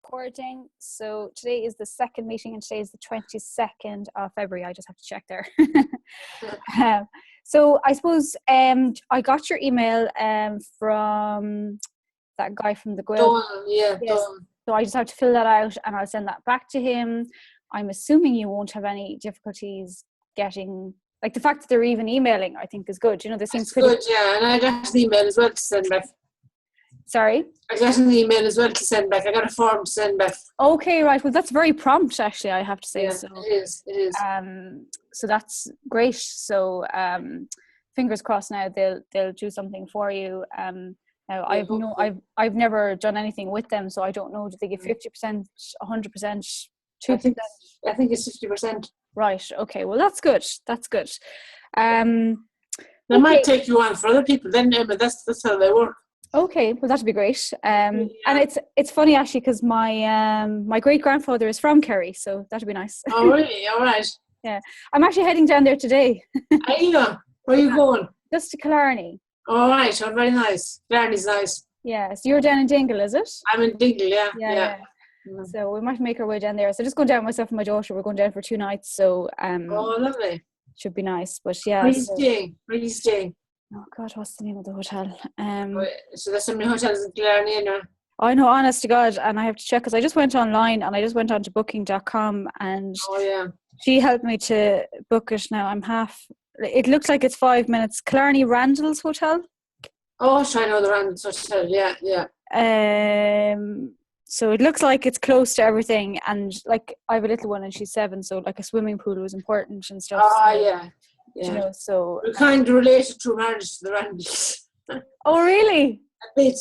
recording. So today is the second meeting and today is the 22nd of February. I just have to check there. So I suppose I got your email from that guy from the Grill. Yes. So I just have to fill that out and I'll send that back to him. I'm assuming you won't have any difficulties getting, like, the fact that they're even emailing, I think is good. You know, this seems pretty good, yeah. And I got an email as well to send back. Sorry? I got an email as well to send back. I got a form to send back. Okay, right. Well, that's very prompt, actually, I have to say. Yeah, so it is. So that's great. So fingers crossed now they'll do something for you. Now I've never done anything with them, so I don't know. Do they give 50%, 100%, 2%? I think it's 50%. Right. Okay. Well, that's good. That's good. They might take you on for other people. Then, but that's how they work. Okay, well that'd be great. And it's funny actually because my great grandfather is from Kerry, so that'd be nice. Oh really? All right. Yeah, I'm actually heading down there today. Are you? Where are you going? Just to Killarney. All right. Oh, very nice. Killarney's nice. Yeah. So you're down in Dingle, is it? I'm in Dingle. Yeah. Mm-hmm. So we might make our way down there. So just going down, myself and my daughter. We're going down for 2 nights. So oh, lovely. Should be nice. But yeah. Where are you staying? Oh God, what's the name of the hotel? So there's so many hotels in Killarney now. I know, honest to God, and I have to check because I just went online and I just went on to booking.com and she helped me to book it. Now it looks like it's 5 minutes. Killarney Randall's Hotel. Oh, I know the Randall's Hotel. Yeah. So it looks like it's close to everything, and like I have a little one and she's 7, so like a swimming pool was important and stuff. Oh yeah. You know, so we're kind of related through marriage to the Randalls. Oh really? A bit.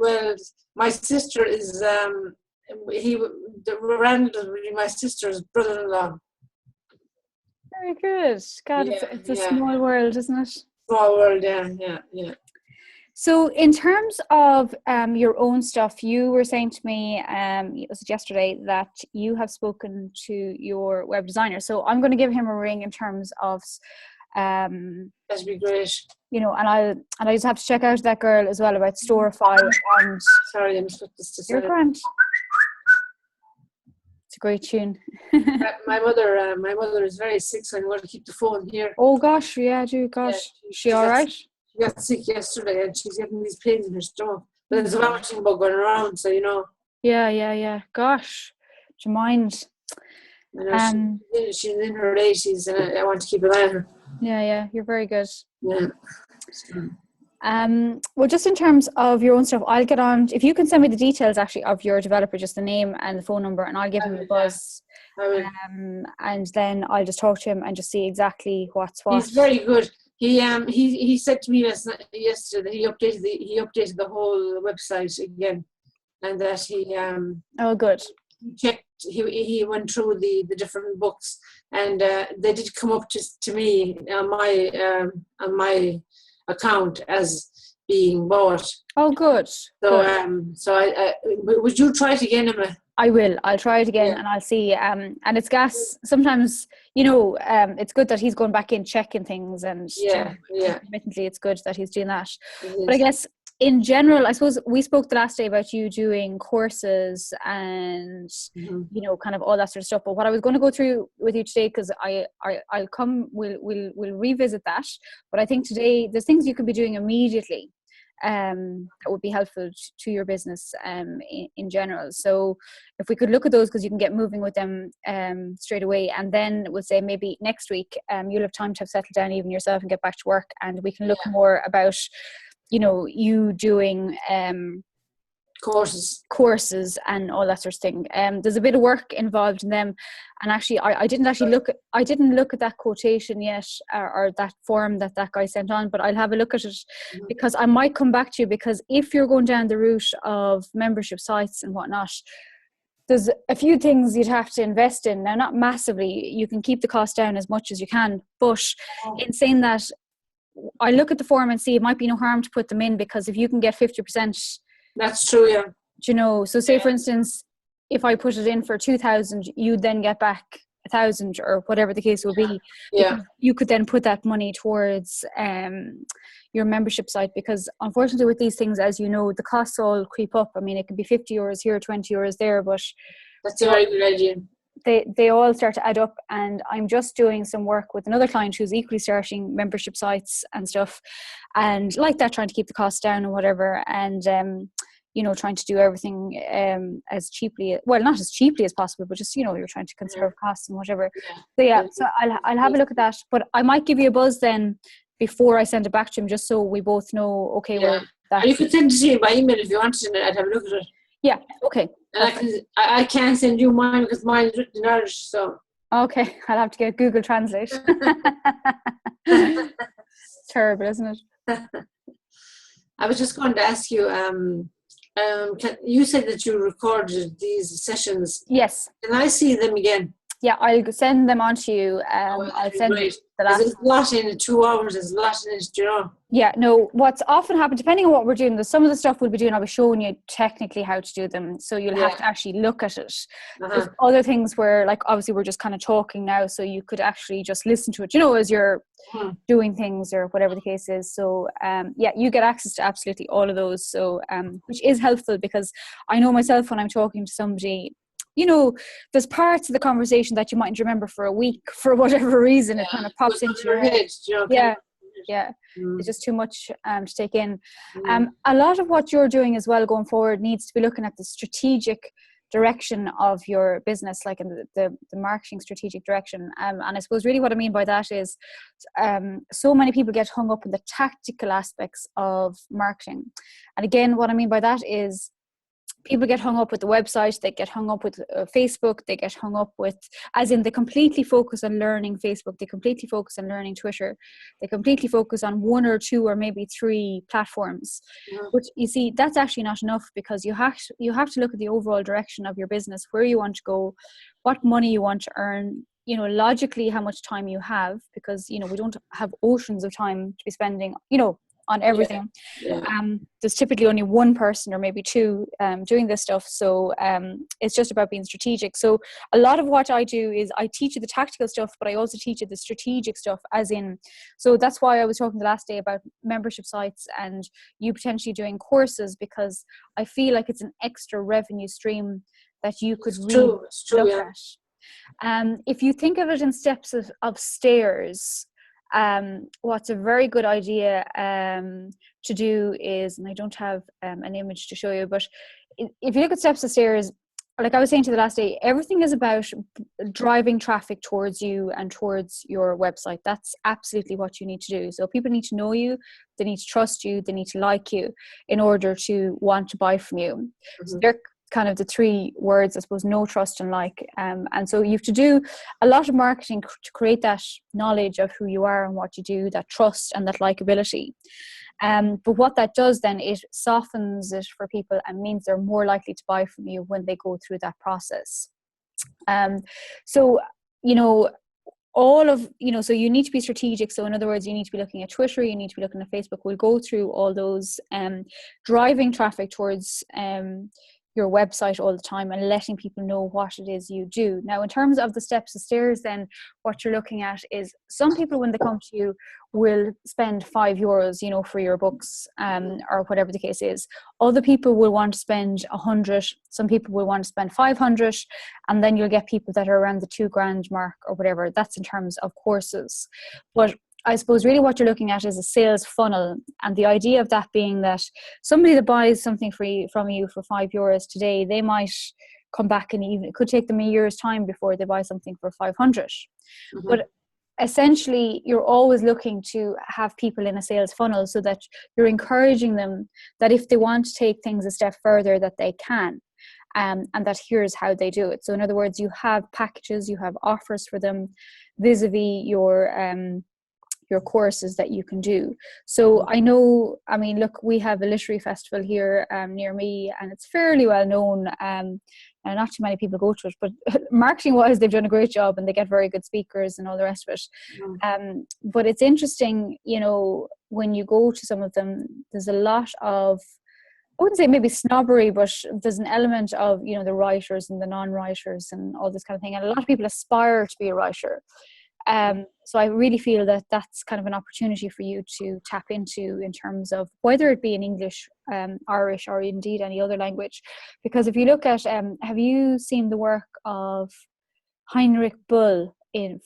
Well, my sister is the Randalls would be my sister's brother-in-law. Very good. God, it's a small world, isn't it? Small world, yeah. So in terms of your own stuff, you were saying to me, it was yesterday, that you have spoken to your web designer. So I'm going to give him a ring in terms of that'd be great. You know, and I just have to check out that girl as well about Storify and sorry, I must put this to your grant. It's a great tune. my mother is very sick, so I'm going to keep the phone here. Oh gosh, yeah, dude, gosh. Is she all right? She got sick yesterday and she's getting these pains in her stomach. But there's a vomiting bug going around, so you know. Yeah. Gosh. Do you mind? She's in her 80s and I want to keep an eye on her. Yeah. You're very good. Yeah. Well, just in terms of your own stuff, I'll get on. If you can send me the details actually of your developer, just the name and the phone number, and I'll give him a buzz. I will. And then I'll just talk to him and just see exactly what's what. He's very good. He said to me yesterday that he updated the whole website again, and that he good. Checked. He went through the different books, and they did come up to me on my account as being bought. Oh, good. So would you try it again, Emma? I will. I'll try it again and I'll see. And it's gas. Sometimes, you know, it's good that he's going back in checking things and admittedly it's good that he's doing that. But I guess in general, I suppose we spoke the last day about you doing courses and, you know, kind of all that sort of stuff. But what I was going to go through with you today, because I'll come, we'll revisit that. But I think today there's things you could be doing immediately that would be helpful to your business in general. So if we could look at those, because you can get moving with them straight away, and then we'll say maybe next week you'll have time to have settled down even yourself and get back to work, and we can look more about, you know, you doing courses and all that sort of thing. There's a bit of work involved in them, and actually I didn't look at that quotation yet, or that form that guy sent on, but I'll have a look at it because I might come back to you, because if you're going down the route of membership sites and whatnot, there's a few things you'd have to invest in. Now, not massively, you can keep the cost down as much as you can, but in saying that, I look at the form and see it might be no harm to put them in, because if you can get 50%, that's true, yeah. You know, so say for instance, if I put it in for 2,000, you'd then get back 1,000 or whatever the case will be. Yeah. You could then put that money towards your membership site, because unfortunately with these things, as you know, the costs all creep up. I mean, it could be €50 here, €20 there, but that's a very good idea. They all start to add up. And I'm just doing some work with another client who's equally starting membership sites and stuff, and like that, trying to keep the costs down and whatever, and trying to do everything as cheaply, well, not as cheaply as possible, but just, you're trying to conserve costs and whatever. So I'll have a look at that, but I might give you a buzz then before I send it back to him, just so we both know, okay, where that. You could send it to me by email if you wanted, and I'd have a look at it. Yeah, okay. And I can't send you mine because mine is written in Irish, so. Okay, I'll have to get Google Translate. It's terrible, isn't it? I was just going to ask you, you said that you recorded these sessions. Yes. Can I see them again? Yeah, I'll send them on to you. I'll send you the last. There's a lot in 2 hours. There's a lot in it, do you know? Yeah, no, what's often happened, depending on what we're doing, there's some of the stuff we'll be doing, I'll be showing you technically how to do them. So you'll have to actually look at it. There's other things where, like, obviously we're just kind of talking now, so you could actually just listen to it, as you're doing things or whatever the case is. So, you get access to absolutely all of those. So, which is helpful, because I know myself when I'm talking to somebody, there's parts of the conversation that you mightn't remember for a week for whatever reason. It kind of pops into your head. It's just too much to take in. A lot of what you're doing as well going forward needs to be looking at the strategic direction of your business, like in the marketing strategic direction. And I suppose really what I mean by that is so many people get hung up in the tactical aspects of marketing. And again, what I mean by that is people get hung up with the website, they get hung up with Facebook, they get hung up with, as in they completely focus on learning Facebook, they completely focus on learning Twitter, they completely focus on 1 or 2 or maybe 3 platforms. But you see, that's actually not enough, because you have to look at the overall direction of your business, where you want to go, what money you want to earn, logically how much time you have, because, we don't have oceans of time to be spending, on everything. There's typically only 1 person or maybe 2 doing this stuff, so it's just about being strategic. So a lot of what I do is I teach you the tactical stuff, but I also teach you the strategic stuff, as in, so that's why I was talking the last day about membership sites and you potentially doing courses, because I feel like it's an extra revenue stream that you could really look at. If you think of it in steps of stairs, what's a very good idea to do is, and I don't have an image to show you, but if you look at steps of stairs, like I was saying to the last day, everything is about driving traffic towards you and towards your website. That's absolutely what you need to do. So people need to know you, they need to trust you, they need to like you in order to want to buy from you. So they're kind of the 3 words, I suppose: know, trust, and like. And so you have to do a lot of marketing to create that knowledge of who you are and what you do, that trust and that likability. But what that does then, it softens it for people and means they're more likely to buy from you when they go through that process. So you need to be strategic. So in other words, you need to be looking at Twitter, you need to be looking at Facebook. We'll go through all those, driving traffic towards your website all the time and letting people know what it is you do. Now, in terms of the steps of stairs, then what you're looking at is, some people when they come to you will spend €5, for your books, or whatever the case is. Other people will want to spend 100. Some people will want to spend 500, and then you'll get people that are around the $2,000 mark or whatever. That's in terms of courses. But I suppose really what you're looking at is a sales funnel, and the idea of that being that somebody that buys something from you for €5 today, they might come back, and even it could take them a year's time before they buy something for 500. But essentially, you're always looking to have people in a sales funnel, so that you're encouraging them that if they want to take things a step further, that they can. And that here's how they do it. So in other words, you have packages, you have offers for them vis-a-vis your courses that you can do. So I know, look, we have a literary festival here near me, and it's fairly well known, and not too many people go to it, but marketing wise they've done a great job and they get very good speakers and all the rest of it. But it's interesting, when you go to some of them, there's a lot of, I wouldn't say maybe snobbery, but there's an element of, the writers and the non-writers and all this kind of thing. And a lot of people aspire to be a writer. So I really feel that that's kind of an opportunity for you to tap into in terms of whether it be in English, Irish, or indeed any other language. Because if you look at, have you seen the work of Heinrich Bull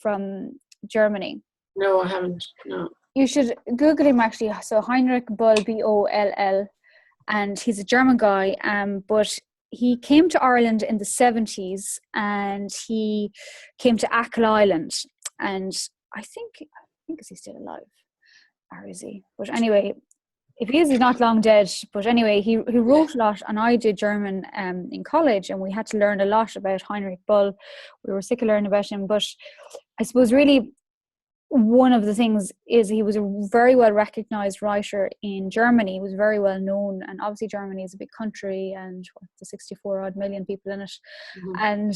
from Germany? No, I haven't. No. You should Google him actually. So Heinrich Bull, Boll, and he's a German guy, but he came to Ireland in the 70s, and he came to Achill Island, and I think is he still alive, or is he? But anyway, if he is, he's not long dead. But anyway, he wrote a lot, and I did German in college, and we had to learn a lot about Heinrich Bull. We were sick of learning about him, but I suppose really one of the things is he was a very well recognized writer in Germany. He was very well known, and obviously Germany is a big country, and the 64 odd million people in it. And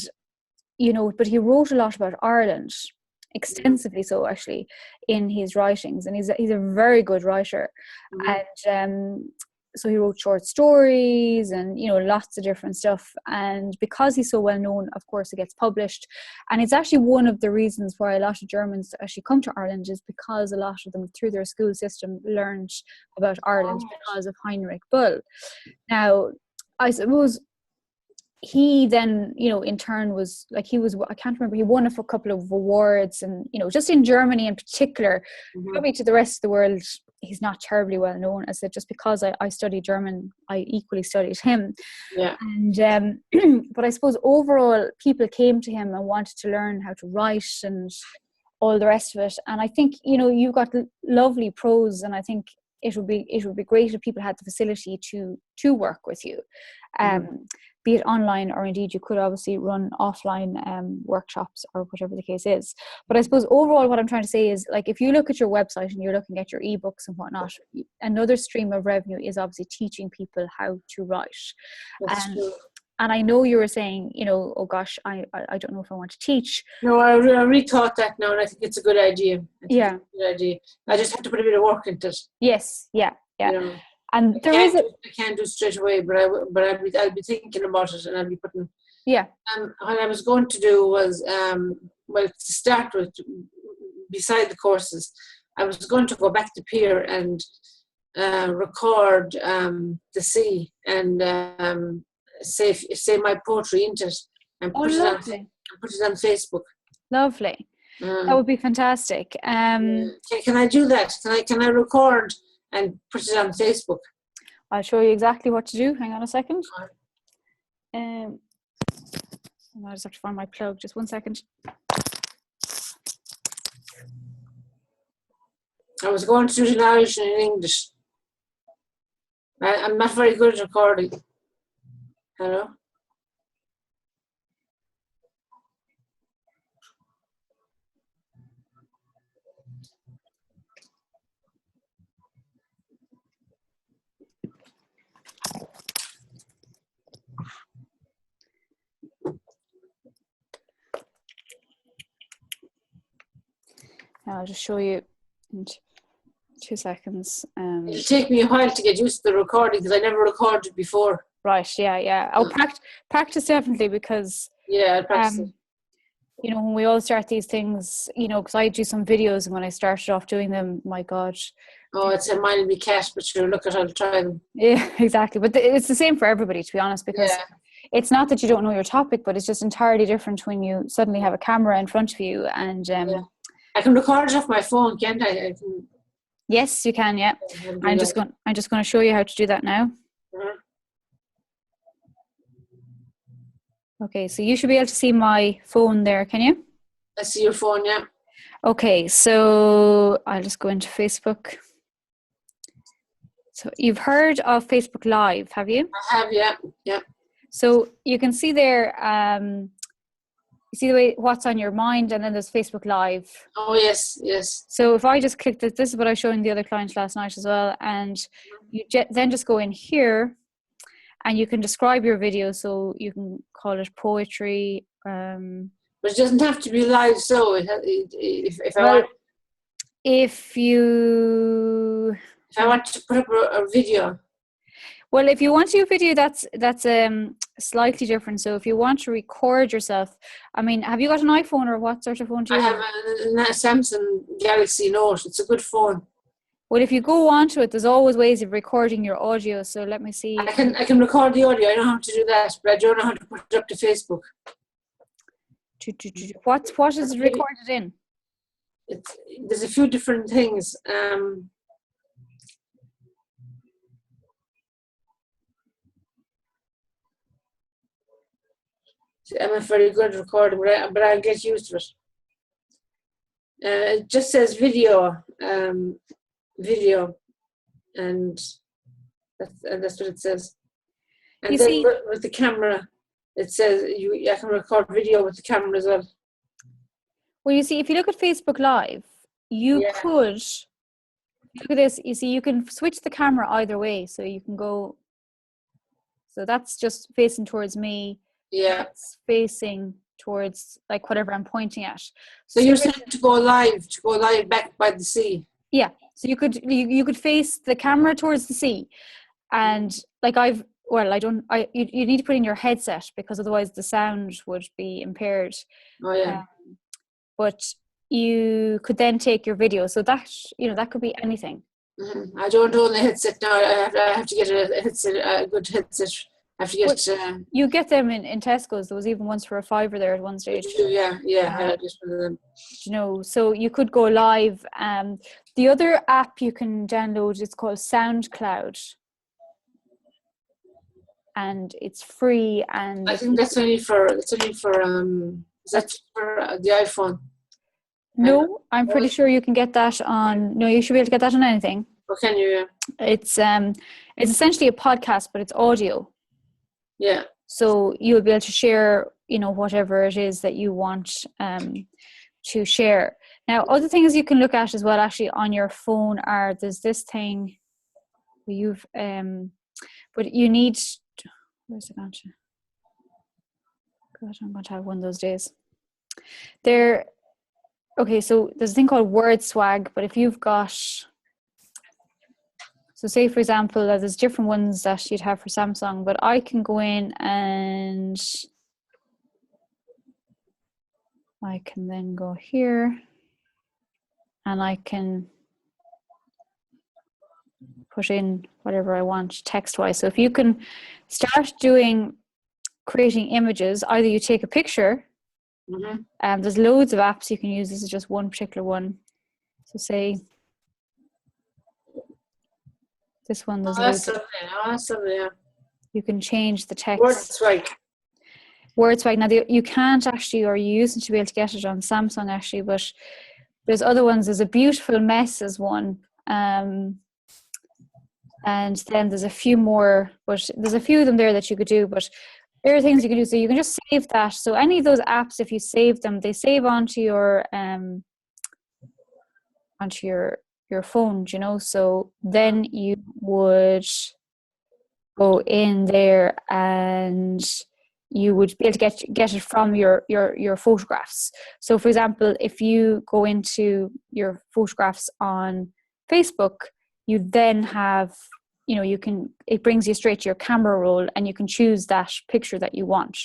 but he wrote a lot about Ireland, extensively so actually, in his writings, and he's a very good writer. And so he wrote short stories and lots of different stuff, and because he's so well known, of course it gets published. And it's actually one of the reasons why a lot of Germans actually come to Ireland, is because a lot of them through their school system learned about Ireland because of Heinrich Bull. Now I suppose he then, in turn was like, I can't remember, he won a couple of awards, and, just in Germany in particular, probably to the rest of the world, he's not terribly well known. As I said, just because I studied German, I equally studied him. Yeah. And, but I suppose overall people came to him and wanted to learn how to write and all the rest of it. And I think, you've got lovely prose, and I think it would be great if people had the facility to work with you. Be it online, or indeed you could obviously run offline workshops, or whatever the case is. But I suppose overall what I'm trying to say is, like, if you look at your website and you're looking at your ebooks and whatnot, another stream of revenue is obviously teaching people how to write. That's true. And I know you were saying, oh gosh, I don't know if I want to teach. No, I rethought that now, and I think it's a good idea. Yeah. It's a good idea. I just have to put a bit of work into it. Yes, yeah. And I can't do it straight away, but I'll be thinking about it, and I'll be putting. Yeah. What I was going to do was, to start with, beside the courses, I was going to go back to Pier and record the sea and say my poetry into it, and put it on Facebook. Lovely. That would be fantastic. Can I do that? Can I record and put it on Facebook? I'll show you exactly what to do. Hang on a second. I just have to find my plug. Just 1 second. I was going to do it in Irish and in English. I'm not very good at recording. Hello? I'll just show you in 2 seconds. It'll take me a while to get used to the recording, because I never recorded before. Right, yeah. I'll practice definitely, because I'll practice. When we all start these things, because I do some videos, and when I started off doing them, my God. Oh, it's a mile be cash, but sure, look at, I'll try them. Yeah, exactly. But it's the same for everybody, to be honest, because it's not that you don't know your topic, but it's just entirely different when you suddenly have a camera in front of you. And I can record it off my phone, can't I? Yes, you can. Yeah, I'm just going to show you how to do that now. Okay, so you should be able to see my phone there, can you? I see your phone, yeah. Okay, so I'll just go into Facebook. So you've heard of Facebook Live, have you? I have, yeah. So you can see there, you see the way what's on your mind, and then there's Facebook Live. Oh, yes. So if I just click this is what I was showing the other clients last night as well, and you then just go in here, and you can describe your video, so you can call it poetry. But it doesn't have to be live, so if I want to put up a video. Well, if you want to do video, that's slightly different. So if you want to record yourself, I mean, have you got an iPhone, or what sort of phone do you have? I have a Samsung Galaxy Note. It's a good phone. Well, if you go onto it, there's always ways of recording your audio. So let me see. I can record the audio. I know how to do that, but I don't know how to put it up to Facebook. What is it recorded in? There's a few different things. I'm a very good recorder, but I'll get used to it. It just says video, and that's what it says. And then with the camera, it says I can record video with the camera as well. Well, you see, if you look at Facebook Live, you could look at this. You see, you can switch the camera either way, so you can go. So that's just facing towards me. Yeah. That's facing towards like whatever I'm pointing at. So you're saying to go live back by the sea. Yeah. So you could face the camera towards the sea, and like you need to put in your headset because otherwise the sound would be impaired. Oh yeah. But you could then take your video. So that that could be anything. Mm-hmm. I don't own a headset now. I have to get a good headset. I have to get. You get them in Tesco's. There was even ones for $5 there at one stage. Yeah. I just one of them. So you could go live. The other app you can download is called SoundCloud, and it's free. And I think that's only for. Is that for the iPhone? No, I'm pretty sure you can get that on. No, you should be able to get that on anything. Or can you? It's essentially a podcast, but it's audio. Yeah. So you'll be able to share, whatever it is that you want to share. Now, other things you can look at as well, actually, on your phone there's this thing but you need. Where's it gone to? God, I'm going to have one of those days. Okay, so there's a thing called Word Swag, but if you've got, so say for example, there's different ones that you'd have for Samsung, but I can go in and I can then go here and I can put in whatever I want text-wise. So if you can start creating images, either you take a picture. Mm-hmm. There's loads of apps you can use. This is just one particular one. So say this one. There's lovely. Yeah. You can change the text. Word Swag. Now you can't actually, or you used to be able to get it on Samsung actually, but there's other ones. There's a Beautiful Mess as one, and then there's a few more. But there's a few of them there that you could do, but. There are things you can do. So you can just save that. So any of those apps, if you save them, they save onto your phone, So then you would go in there and you would be able to get it from your photographs. So for example, if you go into your photographs on Facebook, you then have it brings you straight to your camera roll and you can choose that picture that you want.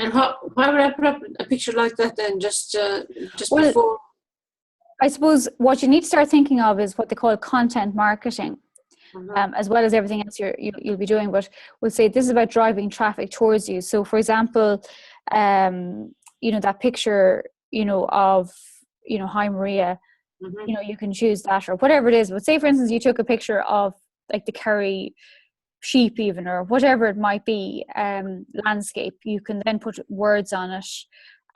And why would I put up a picture like that then, just before? I suppose what you need to start thinking of is what they call content marketing, as well as everything else you'll be doing. But we'll say this is about driving traffic towards you. So for example, that picture, of, hi Maria, you can choose that or whatever it is. But say for instance, you took a picture of like the Kerry sheep even, or whatever it might be, landscape, you can then put words on it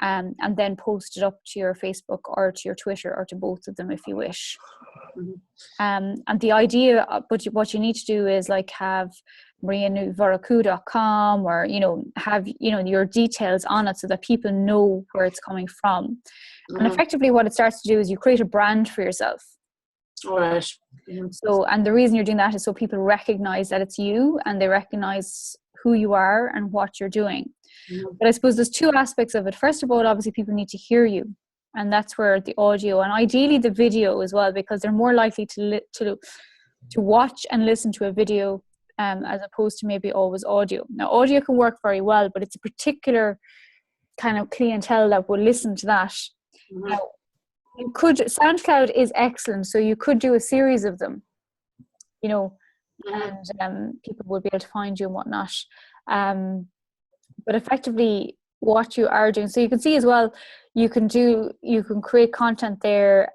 and then post it up to your Facebook or to your Twitter or to both of them if you wish. And the idea, but what you need to do is like have marianuvaraku.com or, have, your details on it so that people know where it's coming from. And effectively what it starts to do is you create a brand for yourself. All right. So, and the reason you're doing that is so people recognize that it's you and they recognize who you are and what you're doing. But I suppose there's two aspects of it. First of all, obviously people need to hear you, and that's where the audio and ideally the video as well, because they're more likely to watch and listen to a video as opposed to maybe always audio. Now, audio can work very well, but it's a particular kind of clientele that will listen to that. Now, SoundCloud is excellent, so you could do a series of them, and people will be able to find you and whatnot. But effectively, what you are doing, so you can see as well, you can create content there.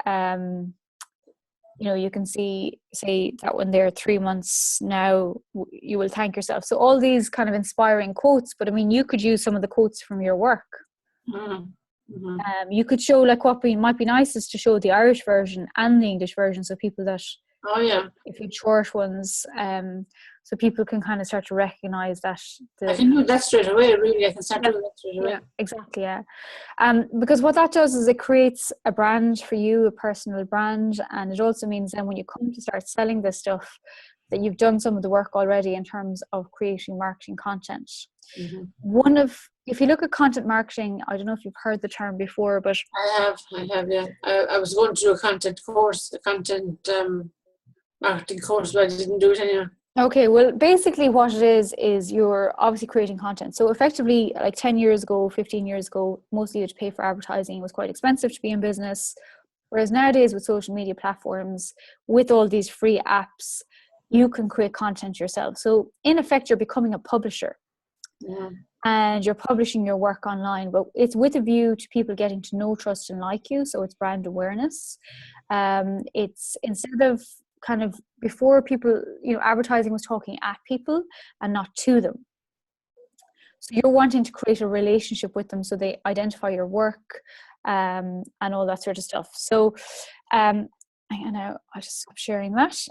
You can see, say that when they're 3 months now, you will thank yourself. So all these kind of inspiring quotes, but I mean, you could use some of the quotes from your work. You could show, like, what might be nice is to show the Irish version and the English version, so people that, if you short ones, so people can kind of start to recognize that. I can do that straight away, really. I can start doing that straight away. Yeah, exactly, yeah. Because what that does is it creates a brand for you, a personal brand, and it also means then when you come to start selling this stuff, that you've done some of the work already in terms of creating marketing content. If you look at content marketing, I don't know if you've heard the term before, but I have, yeah. I was going to do a content marketing course, but I didn't do it anyway. Okay, well, basically what it is you're obviously creating content. So effectively, like 10 years ago, 15 years ago, mostly you had to pay for advertising. It was quite expensive to be in business. Whereas nowadays with social media platforms, with all these free apps, you can create content yourself. So in effect, you're becoming a publisher. Yeah. And you're publishing your work online, but it's with a view to people getting to know, trust, and like you. So it's brand awareness. It's instead of kind of before people, advertising was talking at people and not to them. So you're wanting to create a relationship with them so they identify your work and all that sort of stuff. So I'll just stop sharing that.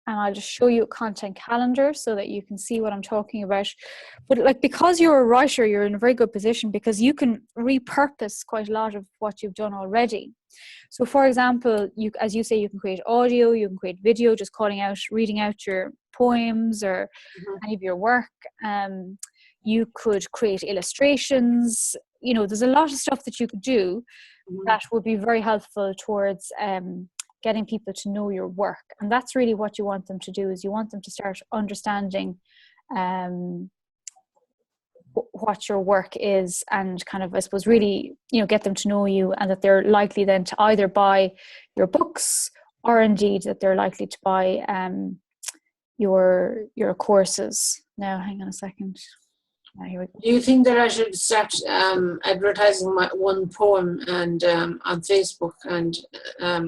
And I'll just show you a content calendar so that you can see what I'm talking about. But like, because you're a writer, you're in a very good position because you can repurpose quite a lot of what you've done already. So for example, as you say, you can create audio, you can create video, just reading out your poems or any of your work. You could create illustrations. There's a lot of stuff that you could do that would be very helpful towards getting people to know your work. And that's really what you want them to do, is you want them to start understanding what your work is and kind of, I suppose, really, get them to know you, and that they're likely then to either buy your books or indeed that they're likely to buy your courses. Now, hang on a second. Here we go. Do you think that I should start advertising my one poem and on Facebook and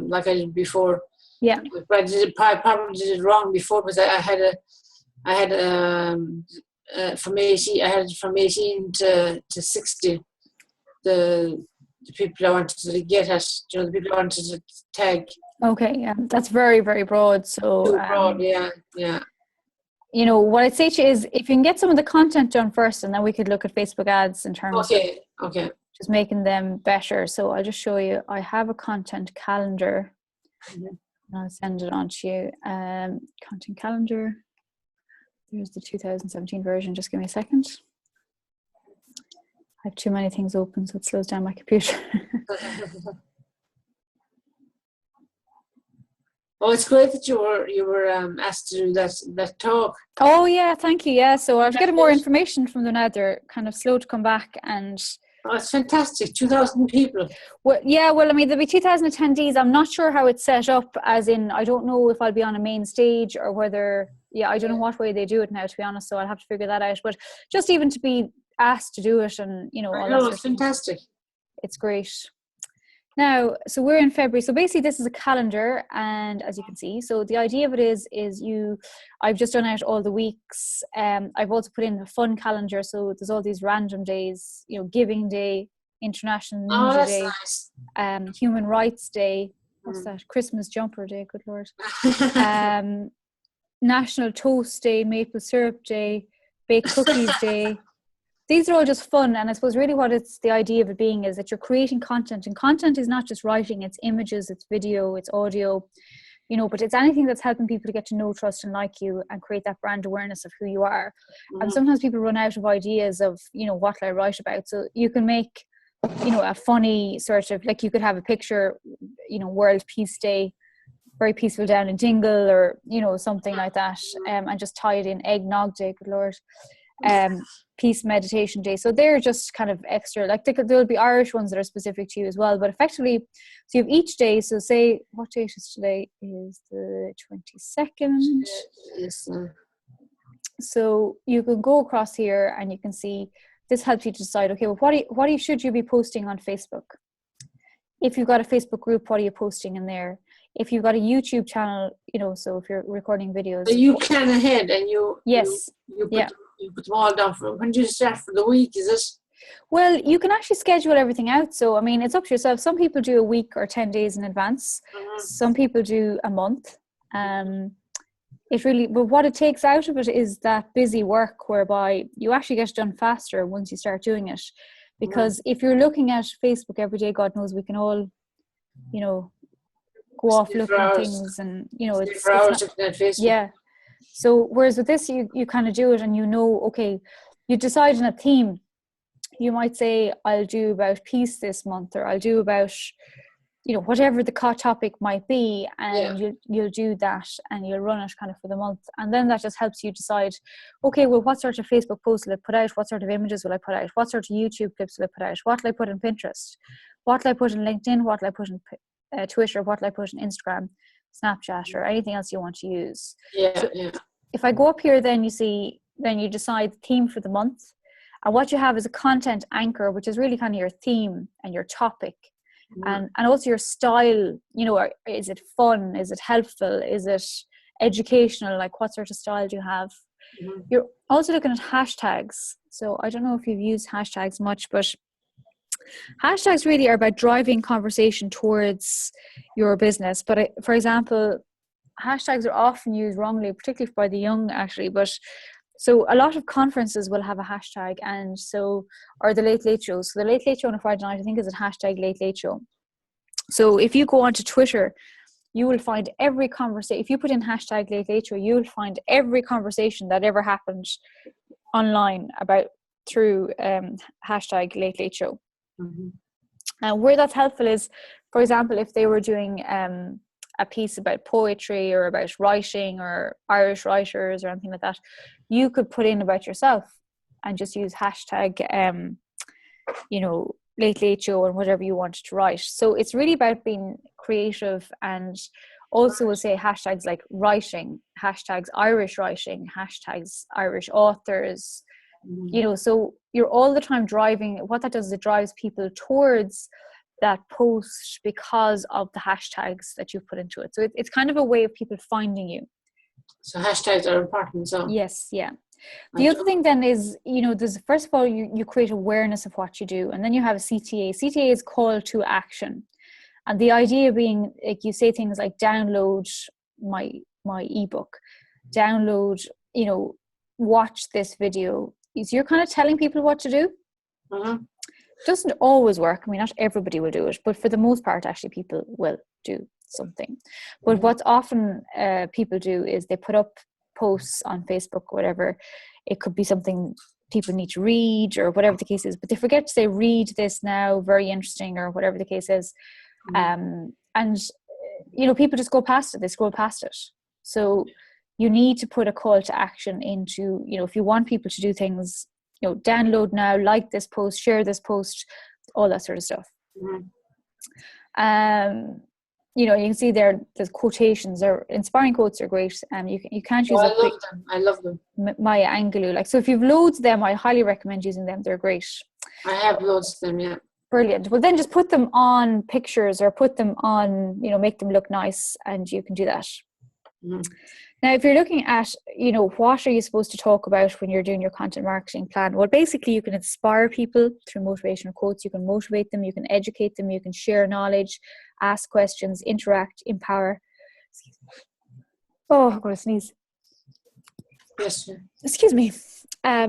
like I did before? Yeah. But I probably did it wrong before, because I had from 18 to 60 the people I wanted to get at, the people I wanted to tag. Okay, yeah, that's very, very broad. So too broad, yeah. What I'd say to you is, if you can get some of the content done first, and then we could look at Facebook ads in terms of just making them better. So I'll just show you. I have a content calendar. And I'll send it on to you. Content calendar. Here's the 2017 version. Just give me a second. I have too many things open, so it slows down my computer. Oh, it's great that you were asked to do that talk. Oh yeah, thank you. Yeah, so I was getting more information from them now. They're kind of slow to come back, and it's fantastic. 2,000 people. Well, I mean, there'll be 2,000 attendees. I'm not sure how it's set up, as in, I don't know if I'll be on a main stage or whether, I don't know what way they do it now, to be honest. So I'll have to figure that out. But just even to be asked to do it, and all that. It's fantastic. It's great. Now, so we're in February. So basically this is a calendar, and as you can see, so the idea of it is I've just done out all the weeks. I've also put in a fun calendar. So there's all these random days, Giving Day, International Ninja Day, nice. Human Rights Day. What's that? Christmas Jumper Day, good Lord. National Toast Day, Maple Syrup Day, Baked Cookies Day. These are all just fun, and I suppose really what it's the idea of it being is that you're creating content, and content is not just writing, it's images, it's video, it's audio, but it's anything that's helping people to get to know, trust, and like you, and create that brand awareness of who you are. And sometimes people run out of ideas of, what I write about. So you can make, a funny sort of, like, you could have a picture, World Peace Day, very peaceful down in Dingle, or something like that, and just tie it in eggnog day, good Lord, peace meditation day. So they're just kind of extra, like there'll be Irish ones that are specific to you as well, but effectively, so you have each day. So say, what date is today? Is the 22nd. Yes. So you can go across here and you can see, this helps you to decide, okay, well, what should you be posting on Facebook? If you've got a Facebook group, what are you posting in there? If you've got a YouTube channel, so if you're recording videos. So you plan ahead and you put them all down for, when do you start for the week, is it? Well, you can actually schedule everything out. So, I mean, it's up to yourself. Some people do a week or 10 days in advance. Some people do a month. But what it takes out of it is that busy work whereby you actually get it done faster once you start doing it. Because if you're looking at Facebook every day, God knows we can all, go off looking at things, and it's not, yeah. So whereas with this, you kind of do it, and okay, you decide on a theme. You might say, I'll do about peace this month, or I'll do about whatever the topic might be, and you'll do that, and you'll run it kind of for the month, and then that just helps you decide, okay, well, what sort of Facebook posts will I put out, what sort of images will I put out, what sort of YouTube clips will I put out, what will I put in Pinterest, what will I put in LinkedIn, what will I put in Twitter, what will I put in Instagram, Snapchat, or anything else you want to use. If I go up here, then you decide the theme for the month, and what you have is a content anchor, which is really kind of your theme and your topic. And also your style, is it fun? Is it helpful? Is it educational? Like, what sort of style do you have? You're also looking at hashtags. So I don't know if you've used hashtags much, but hashtags really are about driving conversation towards your business. But for example, hashtags are often used wrongly, particularly by the young, actually. But so a lot of conferences will have a hashtag, or the Late Late Show. So the Late Late Show on a Friday night, I think, is a hashtag Late Late Show. So if you go onto Twitter, you will find every conversation. If you put in hashtag Late Late Show, you'll find every conversation that ever happened online through hashtag Late Late Show. And where that's helpful is, for example, if they were doing a piece about poetry or about writing or Irish writers or anything like that, you could put in about yourself and just use hashtag Late Late Show and whatever you wanted to write. So it's really about being creative, and also we'll say hashtags like writing, hashtags Irish writing, hashtags Irish authors, so you're all the time driving. What that does is it drives people towards that post because of the hashtags that you've put into it. So it's kind of a way of people finding you. So hashtags are important. So yes, yeah. The other thing then is, there's, first of all, you create awareness of what you do, and then you have a CTA. CTA is call to action, and the idea being, like, you say things like download my ebook, download, watch this video. So you're kind of telling people what to do. Doesn't always work. I mean, not everybody will do it, but for the most part, actually, people will do something. But what often people do is they put up posts on Facebook or whatever. It could be something people need to read or whatever the case is, but they forget to say, read this now, very interesting, or whatever the case is. And people just go past it, they scroll past it. So you need to put a call to action into, if you want people to do things, download now, like this post, share this post, all that sort of stuff. You can see there, the quotations or inspiring quotes are great. You can't use I love them. Maya Angelou. So if you've loads of them, I highly recommend using them. They're great. I have loads of them, yeah. Brilliant. Well, then just put them on pictures or put them on, make them look nice, and you can do that. Now, if you're looking at, what are you supposed to talk about when you're doing your content marketing plan? Well, basically, you can inspire people through motivational quotes. You can motivate them. You can educate them. You can share knowledge, ask questions, interact, empower. Oh, I'm going to sneeze. Yes, sir. Excuse me.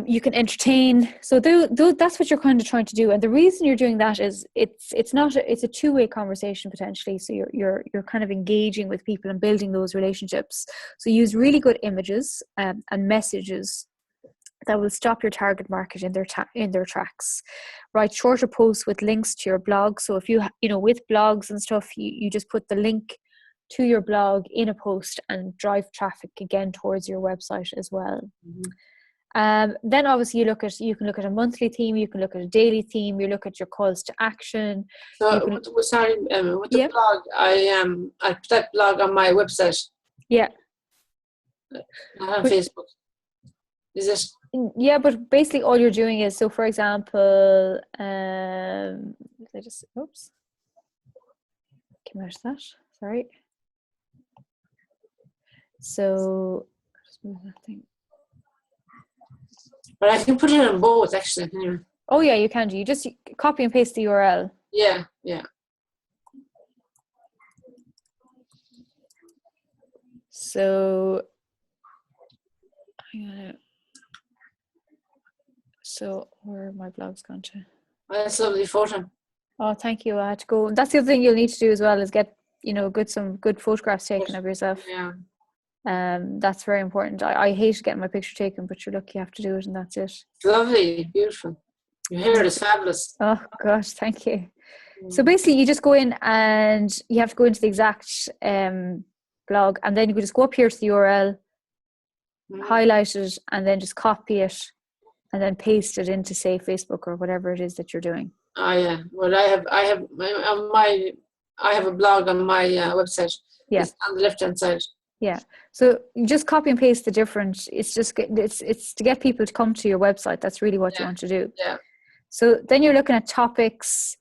You can entertain. So that's what you're kind of trying to do. And the reason you're doing that is it's a two-way conversation potentially. So you're kind of engaging with people and building those relationships. So use really good images and messages that will stop your target market in their tracks. Write shorter posts with links to your blog. So if you with blogs and stuff, you just put the link to your blog in a post and drive traffic again towards your website as well. Then obviously you can look at a monthly theme, you can look at a daily theme, you look at your calls to action. So with the blog, I put that blog on my website. Yeah. Not on Facebook. Is it? Yeah, but basically all you're doing is, so for example, I just came out of that. Sorry. So just move that thing. But I can put it on both, actually. Anyway. Oh yeah, you can do. You just copy and paste the URL. Yeah. So, hang on. So where are my blogs gone to? Oh, that's a lovely photo. Oh, thank you. I had to go. That's the other thing you'll need to do as well, is get, some good photographs taken of yourself. Yeah. That's very important. I hate getting my picture taken, but you're lucky you have to do it, and that's it. Lovely, beautiful. Your hair is fabulous. Oh gosh, thank you. So basically you just go in and you have to go into the exact blog, and then you could just go up here to the URL, highlight it, and then just copy it and then paste it into, say, Facebook or whatever it is that you're doing. Oh yeah. Well, I have a blog on my website. Yeah. It's on the left hand side. Yeah. So you just copy and paste the different. It's to get people to come to your website. That's really what you want to do. Yeah. So then you're looking at topics,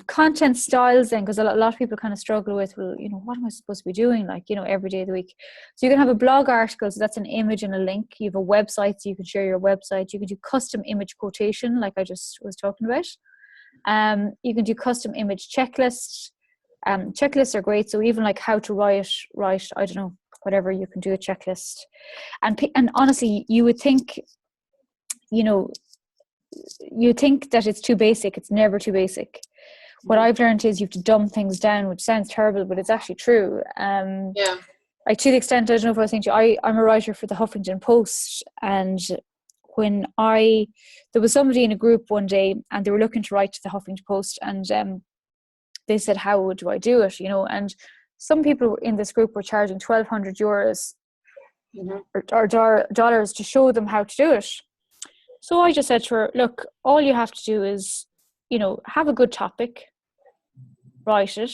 content styles, then, because a lot of people kind of struggle with, well, what am I supposed to be doing, every day of the week? So you can have a blog article, so that's an image and a link. You have a website, so you can share your website. You can do custom image quotation, like I just was talking about. You can do custom image checklists. Checklists are great. So even like how to write, I don't know, whatever, you can do a checklist. And honestly, you would think, you think that it's too basic. It's never too basic. What I've learned is you have to dumb things down, which sounds terrible, but it's actually true. Like, to the extent, I don't know if I was saying to you, I'm a writer for the Huffington Post, and when there was somebody in a group one day and they were looking to write to the Huffington Post, and they said, how do I do it? And some people in this group were charging €1,200 or dollars to show them how to do it. So I just said to her, look, all you have to do is, have a good topic, write it,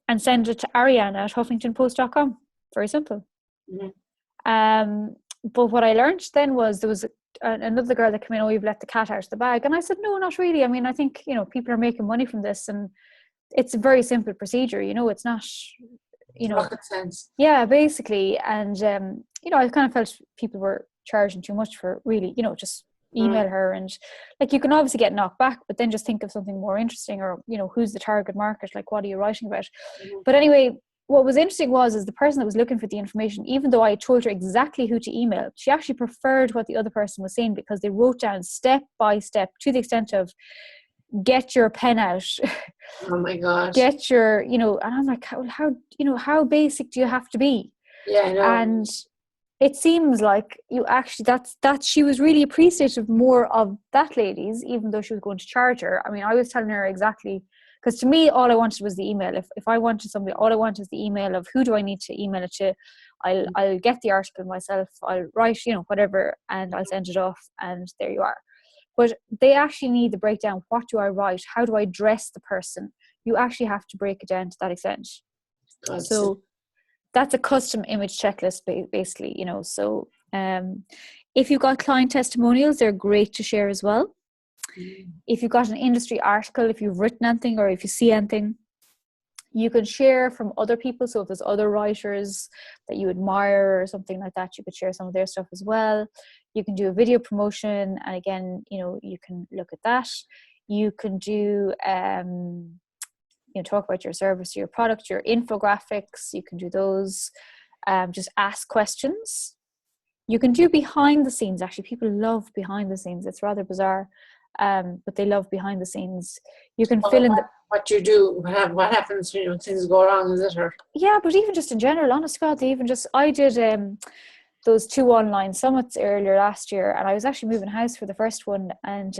and send it to Ariana@huffingtonpost.com. Very simple. But what I learned then was there was another girl that came in, oh, you've let the cat out of the bag. And I said, no, not really. I mean, I think, people are making money from this, and it's a very simple procedure. It's not, rocket science. Yeah, basically. And, I kind of felt people were charging too much for really, just email her, and like, you can obviously get knocked back, but then just think of something more interesting, or who's the target market, like what are you writing about. But anyway, what was interesting is the person that was looking for the information, even though I told her exactly who to email, she actually preferred what the other person was saying, because they wrote down step by step, to the extent of, get your pen out. Oh my gosh. Get your, and I'm like, how basic do you have to be? Yeah, I know. And it seems like you actually, that she was really appreciative more of that lady's, even though she was going to charge her. I mean, I was telling her exactly, because to me, all I wanted was the email. If I wanted somebody, all I want is the email of who do I need to email it to. I'll get the article myself, I'll write, whatever, and I'll send it off, and there you are. But they actually need the breakdown. What do I write? How do I address the person? You actually have to break it down to that extent. So that's a custom image checklist, basically, So if you've got client testimonials, they're great to share as well. If you've got an industry article, if you've written anything, or if you see anything, you can share from other people. So if there's other writers that you admire or something like that, you could share some of their stuff as well. You can do a video promotion, and again, you can look at that. You can do talk about your service, your product, your infographics. You can do those. Just ask questions. You can do behind the scenes. Actually, people love behind the scenes. It's rather bizarre, but they love behind the scenes. You can fill in what you do. What happens when things go wrong? Is it her? Yeah, but even just in general, honest to God, I did those 2 online summits earlier last year, and I was actually moving house for the first one, and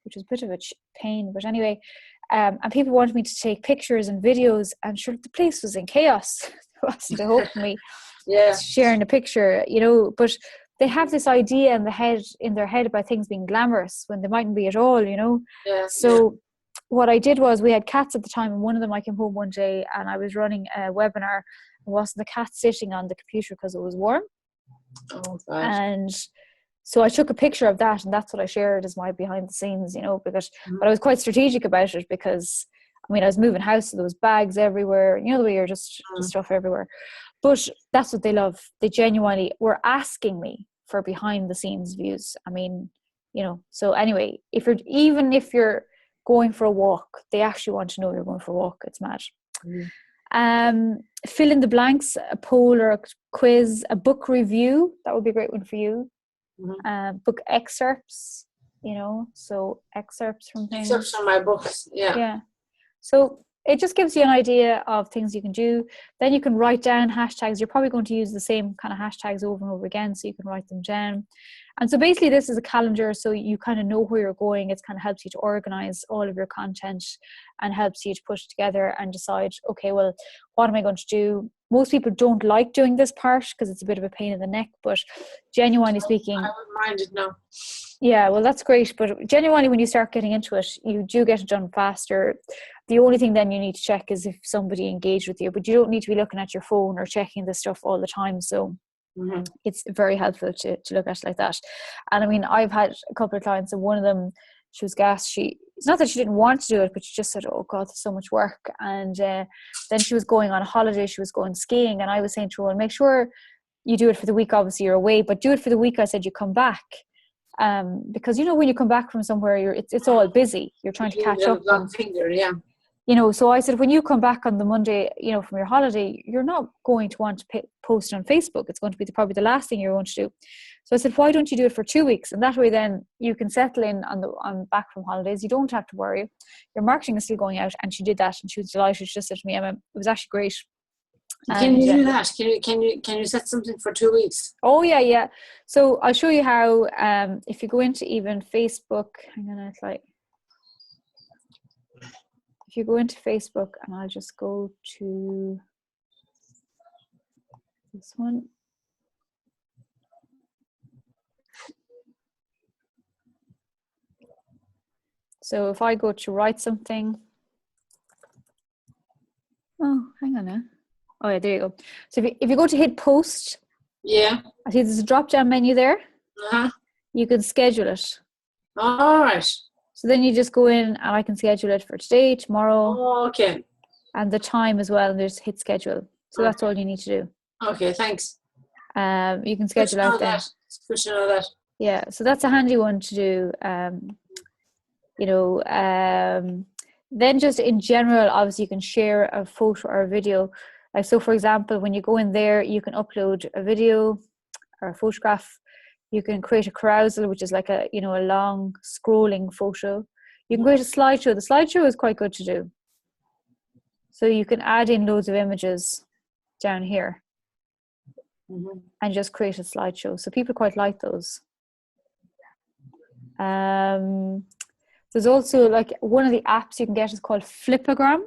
which was a bit of a pain. But anyway, and people wanted me to take pictures and videos, and sure, the place was in chaos. There wasn't a hope for me sharing a picture, you know, but they have this idea in their head about things being glamorous when they mightn't be at all, you know. So what I did was, we had cats at the time, and one of them, I came home one day and I was running a webinar, and wasn't the cat sitting on the computer because it was warm. Oh, God. And so I took a picture of that, and that's what I shared as my behind the scenes, you know, because but I was quite strategic about it, because I mean, I was moving house, so there was bags everywhere, you know, the way you're just stuff everywhere. But that's what they love. They genuinely were asking me for behind the scenes views. I mean, you know, so anyway, if you're going for a walk, they actually want to know you're going for a walk. It's mad. Fill in the blanks, a poll or a quiz, a book review. That would be a great one for you. Book excerpts, you know, so excerpts from things. Excerpts from my books, yeah. So it just gives you an idea of things you can do. Then you can write down hashtags. You're probably going to use the same kind of hashtags over and over again, so you can write them down. And so basically this is a calendar, so you kind of know where you're going. It kind of helps you to organize all of your content and helps you to put it together and decide, okay, well, what am I going to do? Most people don't like doing this part because it's a bit of a pain in the neck, but genuinely speaking, I wouldn't mind it now. Yeah, well, that's great. But genuinely, when you start getting into it, you do get it done faster. The only thing then you need to check is if somebody engaged with you, but you don't need to be looking at your phone or checking this stuff all the time. So it's very helpful to look at it like that. And I mean, I've had a couple of clients, and one of them, she was gassed. It's not that she didn't want to do it, but she just said, oh God, there's so much work. And then she was going on a holiday, she was going skiing, and I was saying to her, well, make sure you do it for the week. Obviously you're away, but do it for the week. I said, you come back. Because you know, when you come back from somewhere, it's all busy. You're trying to catch up. You know, so I said, when you come back on the Monday, you know, from your holiday, you're not going to want to post on Facebook. It's going to be probably the last thing you're going to do. So I said, why don't you do it for 2 weeks? And that way then you can settle in on back from holidays. You don't have to worry. Your marketing is still going out. And she did that, and she was delighted. She just said to me, Emma, it was actually great. Can you do that? Can you set something for 2 weeks? Oh yeah. So I'll show you how. If you go into even Facebook, hang on, it's like, if you go into Facebook, and I'll just go to this one. So if I go to write something, oh, hang on now. Oh yeah, there you go. So if you go to hit post, I see there's a drop down menu there. You can schedule it. All right. So then you just go in, and I can schedule it for today, tomorrow. Oh, okay. And the time as well, and there's hit schedule. So that's all you need to do. Okay, thanks. You can schedule out then. It's good to know that. Yeah, so that's a handy one to do. You know, then just in general, obviously you can share a photo or a video. Like, so for example, when you go in there, you can upload a video or a photograph. You can create a carousel, which is like a long scrolling photo. You can create a slideshow. The slideshow is quite good to do. So you can add in loads of images down here and just create a slideshow. So people quite like those. There's also like one of the apps you can get is called Flipagram.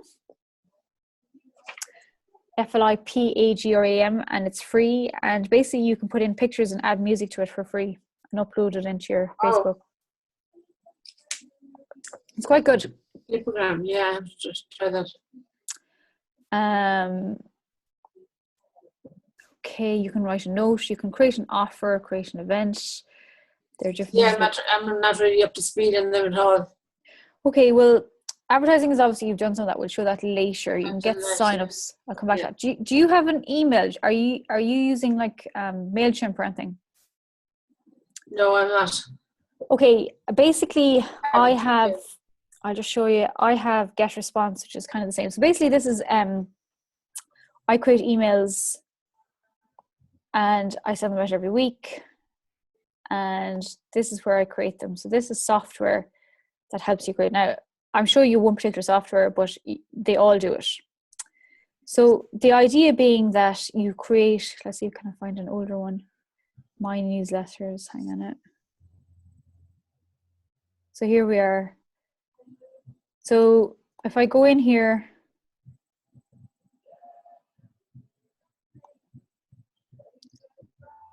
Flipagram, and it's free. And basically you can put in pictures and add music to it for free and upload it into your Facebook. It's quite good. Flipagram, yeah, I have to just try that. Okay, you can write a note, you can create an offer, create an event. They're different. Yeah, I'm not really up to speed in them at all. Okay, well, advertising is obviously, you've done some of that. We'll show that later. You can get sign-ups. I'll come back to that. Do you have an email? Are you using like MailChimp or anything? No, I'm not. Okay, basically I'll just show you. I have GetResponse, which is kind of the same. So basically this is, I create emails and I send them out every week. And this is where I create them. So this is software that helps you create. Now, I'm showing you one particular software, but they all do it. So the idea being that you create, let's see, can I find an older one? My newsletters, hang on it. So here we are. So if I go in here,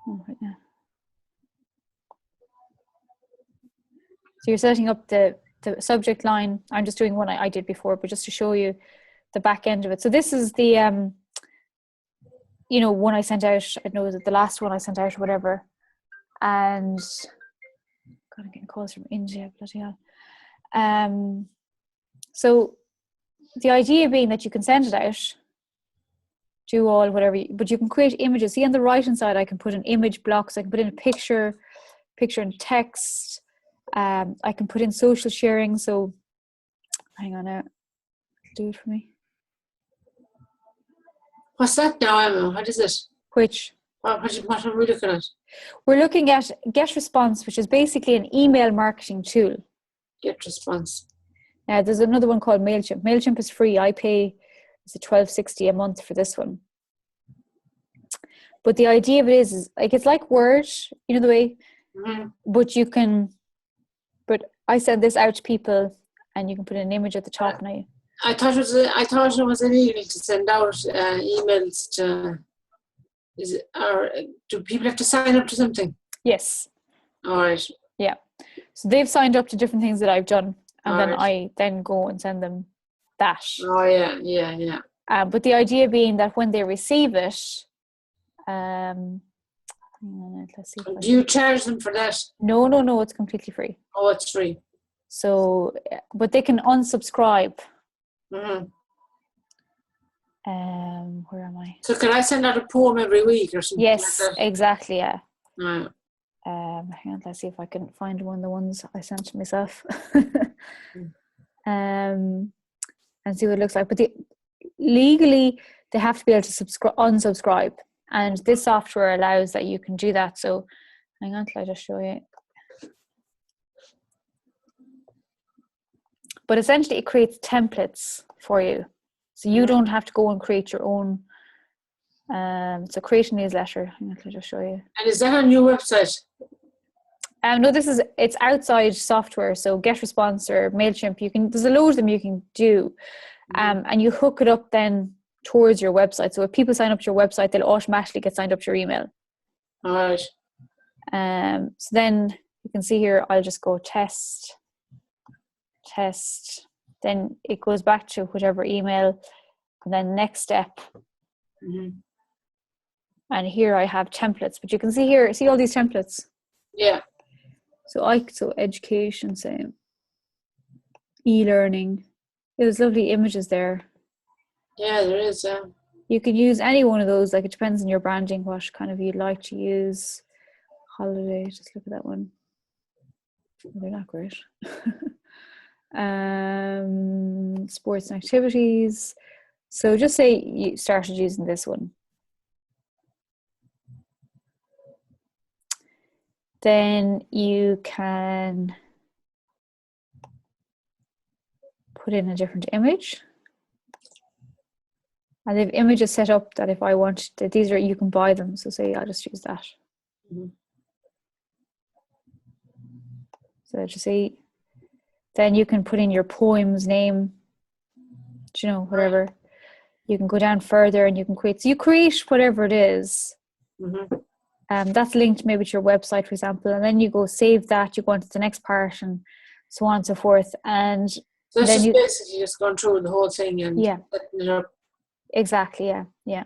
right now. So you're setting up the subject line. I'm just doing one I did before, but just to show you the back end of it. So this is the, one I sent out. I don't know, is it the last one I sent out or whatever? And God, I'm getting calls from India, bloody hell. So the idea being that you can send it out, do all whatever, but you can create images. See on the right hand side, I can put an image block, so I can put in a picture and text. I can put in social sharing. So hang on now, do it for me. What's that now, Emma? What is it? Which? What are we looking at? We're looking at Get Response, which is basically an email marketing tool. Get Response. Now there's another one called MailChimp. MailChimp is free. I pay $12.60 a month for this one. But the idea of it is like, it's like Word, you know the way, but I send this out to people and you can put an image at the top. And I thought it was illegal to send out emails to, or do people have to sign up to something? Yes. All right. Yeah. So they've signed up to different things that I've done, and then I then go and send them that. Oh yeah. But the idea being that when they receive it, let's see. Do you charge them for that? No, it's completely free. Oh, it's free. So, but they can unsubscribe. Mm-hmm. Where am I? So can I send out a poem every week or something? Yes, like that? exactly. Yeah. Right. Hang on, let's see if I can find one of the ones I sent to myself. And see what it looks like. But legally, they have to be able to unsubscribe, and this software allows that you can do that. So, hang on, till I just show you. But essentially, it creates templates for you, so you don't have to go and create your own. So create a newsletter. Hang on, till I just show you. And is that on your website? No, it's outside software. So Get Response or MailChimp, there's a load of them you can do. And you hook it up then towards your website. So if people sign up to your website, they'll automatically get signed up to your email. All right. So then you can see here, I'll just go test. Then it goes back to whatever email, and then next step. And here I have templates, but you can see here, see all these templates? Yeah. So education, same. E-learning. There's lovely images there. Yeah, there is. You can use any one of those. Like, it depends on your branding, what kind of you'd like to use. Holiday, just look at that one. They're not great. Sports and activities. So just say you started using this one. Then you can put in a different image. And they have images set up that if I want, these are, you can buy them. So say I'll just use that. So just say, then you can put in your poem's name, whatever. You can go down further and you can create. So you create whatever it is. That's linked maybe to your website, for example, and then you go save that, you go on to the next part and so on and so forth. And so that's then just basically just going through the whole thing and setting it up. Exactly, yeah.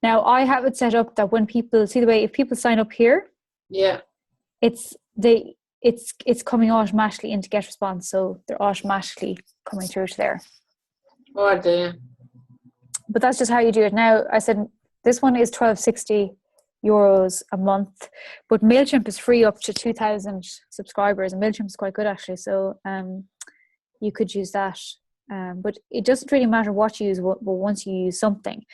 Now I have it set up that when people see the way, if people sign up here, it's coming automatically into Get Response, so they're automatically coming through to there. Oh, dear. But that's just how you do it. Now I said this one is €12.60 a month, but MailChimp is free up to 2,000 subscribers, and MailChimp is quite good actually, so you could use that. But it doesn't really matter what you use, but once you use something.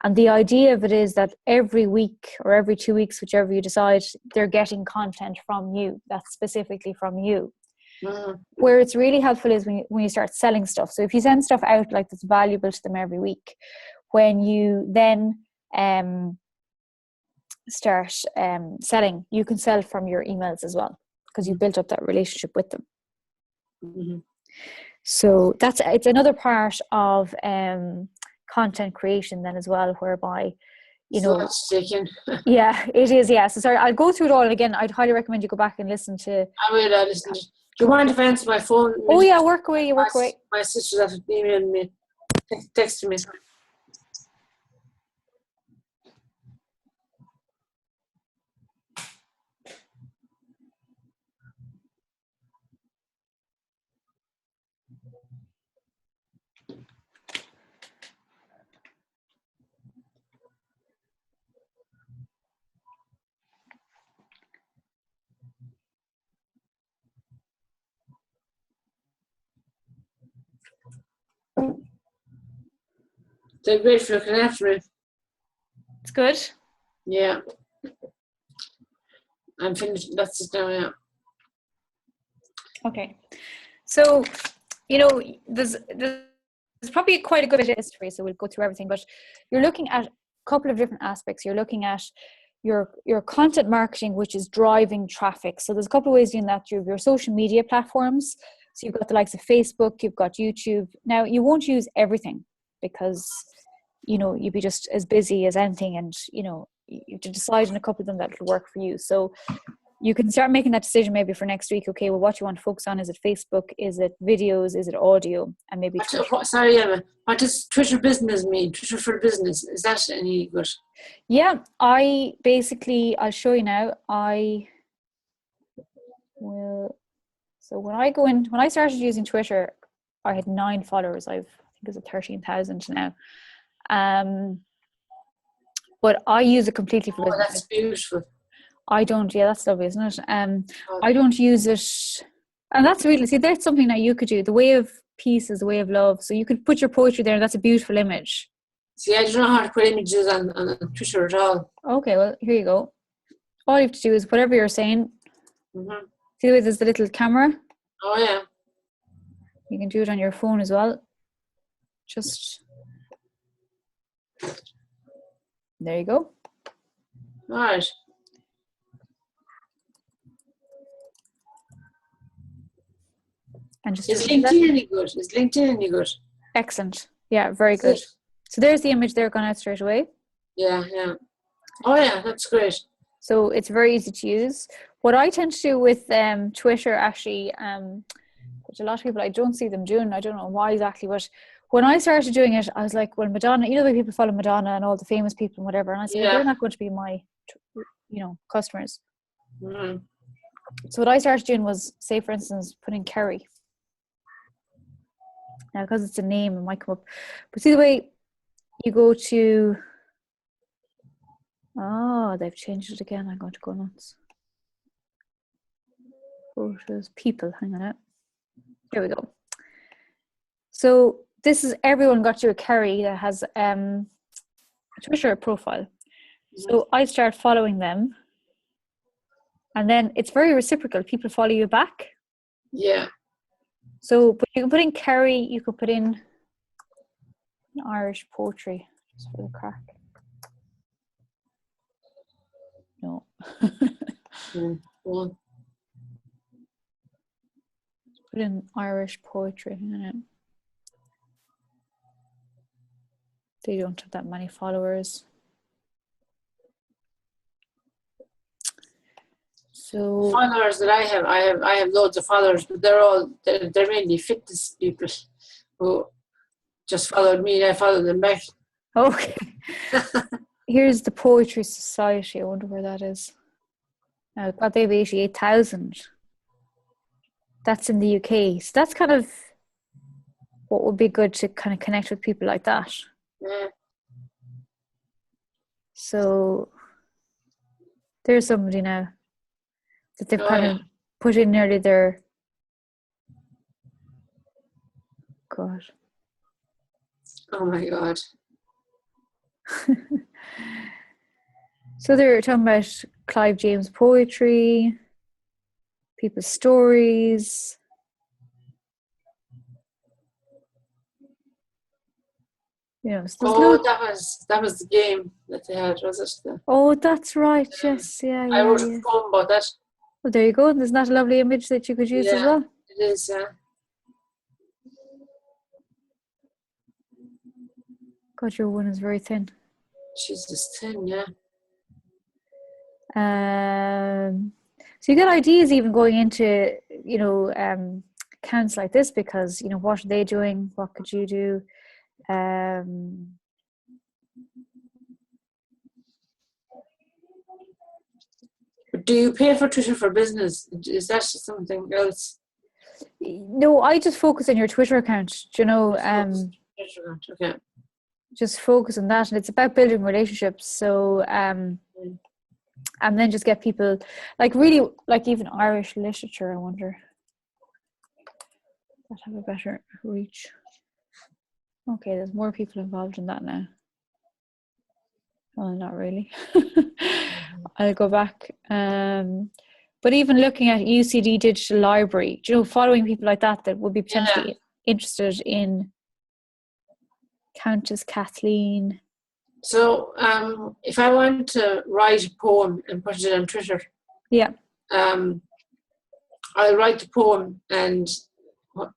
And the idea of it is that every week or every 2 weeks, whichever you decide, they're getting content from you, that's specifically from you. Where it's really helpful is when you start selling stuff. So if you send stuff out like that's valuable to them every week, when you then start selling, you can sell from your emails as well, because you built up that relationship with them. So it's another part of content creation then as well, whereby, yeah, it is. Yeah. So sorry, I'll go through it all again. I'd highly recommend you go back and listen to. I will listen to it. Do you mind if I answer my phone? Oh yeah, work away. My sister's after emailing me, texting me. They're great for looking after me. It's good. Yeah. I'm finished. That's it now, yeah. Okay. So, there's probably quite a good history, so we'll go through everything, but you're looking at a couple of different aspects. You're looking at your content marketing, which is driving traffic. So there's a couple of ways doing that. You have your social media platforms. So you've got the likes of Facebook, you've got YouTube. Now, you won't use everything because, you'd be just as busy as anything, and, you have to decide on a couple of them that will work for you. So you can start making that decision maybe for next week. Okay, well, what you want to focus on? Is it Facebook? Is it videos? Is it audio? And maybe sorry, Emma. What does Twitter business mean? Twitter for business, is that any good? Yeah, I'll show you now. So when I started using Twitter, I had 9 followers. I think it's at 13,000 now. But I use it completely for business. That's beautiful. I don't, yeah, that's lovely, isn't it? I don't use it, and that's really, that's something that you could do. The way of peace is the way of love. So you could put your poetry there, and that's a beautiful image. See, I don't know how to put images on Twitter at all. Okay, well, here you go. All you have to do is whatever you're saying. Mm-hmm. See the way there's the little camera? Oh, yeah. You can do it on your phone as well. Just, there you go. All right. And just is LinkedIn any good? Excellent. Yeah, very good. So there's the image there going out straight away. Yeah. Oh yeah, that's great. So it's very easy to use. What I tend to do with Twitter, actually, which a lot of people, I don't see them doing, I don't know why exactly, but when I started doing it, I was like, well, Madonna, the way people follow Madonna and all the famous people and whatever, and I said, well, they're not going to be my, customers. Mm-hmm. So what I started doing was, say for instance, putting Kerry. Now, because it's a name, it might come up. But see the way you go to... Oh, they've changed it again. I'm going to go nuts. Photos, people, hang on out. There we go. So this is, everyone got to a Kerry that has a Twitter profile. So I start following them. And then it's very reciprocal. People follow you back. Yeah. So, but you can put in Kerry, you could put in Irish poetry, just for the crack. No. Well. Put in Irish poetry. They don't have that many followers. So followers that I have loads of followers, but they're mainly fitness people who just followed me and I followed them back. Okay. Here's the Poetry Society. I wonder where that is. Now, they have 88,000. That's in the UK. So that's kind of what would be good to kind of connect with people like that. Yeah. So there's somebody now that they've kind of put in nearly their... God. Oh my God. So they're talking about Clive James poetry, people's stories. So that was the game that they had, was it? Oh, that's right. Yes, yeah. I wrote a poem about that. Well, there you go. Isn't that a lovely image that you could use as well? It is, yeah. God, your one is very thin. She's just thin, yeah. So you get ideas even going into, accounts like this, because, what are they doing? What could you do? Do you pay for Twitter for business? Is that something else? No, I just focus on your Twitter account. Okay. Just focus on that, and it's about building relationships. So, and then just get people, like really, like even Irish literature. I wonder that have a better reach. Okay, there's more people involved in that now. Well, not really. I'll go back. But even looking at UCD Digital Library, following people like that would be potentially interested in Countess Kathleen. So, if I want to write a poem and put it on Twitter, I'll write the poem, and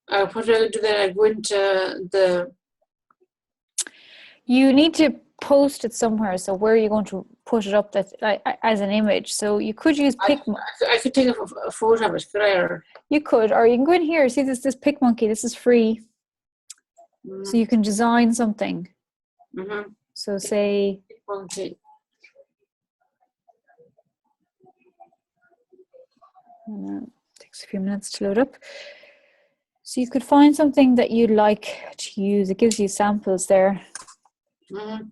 I'll put it. Then I go into the. You need to post it somewhere. So where are you going to put it up that as an image? So you could use PicMonkey. I could take a photo of it, could I? You could, or you can go in here. See this PicMonkey. This is free. So you can design something. Mm-hmm. So say. PicMonkey. Takes a few minutes to load up. So you could find something that you'd like to use. It gives you samples there. Mm-hmm.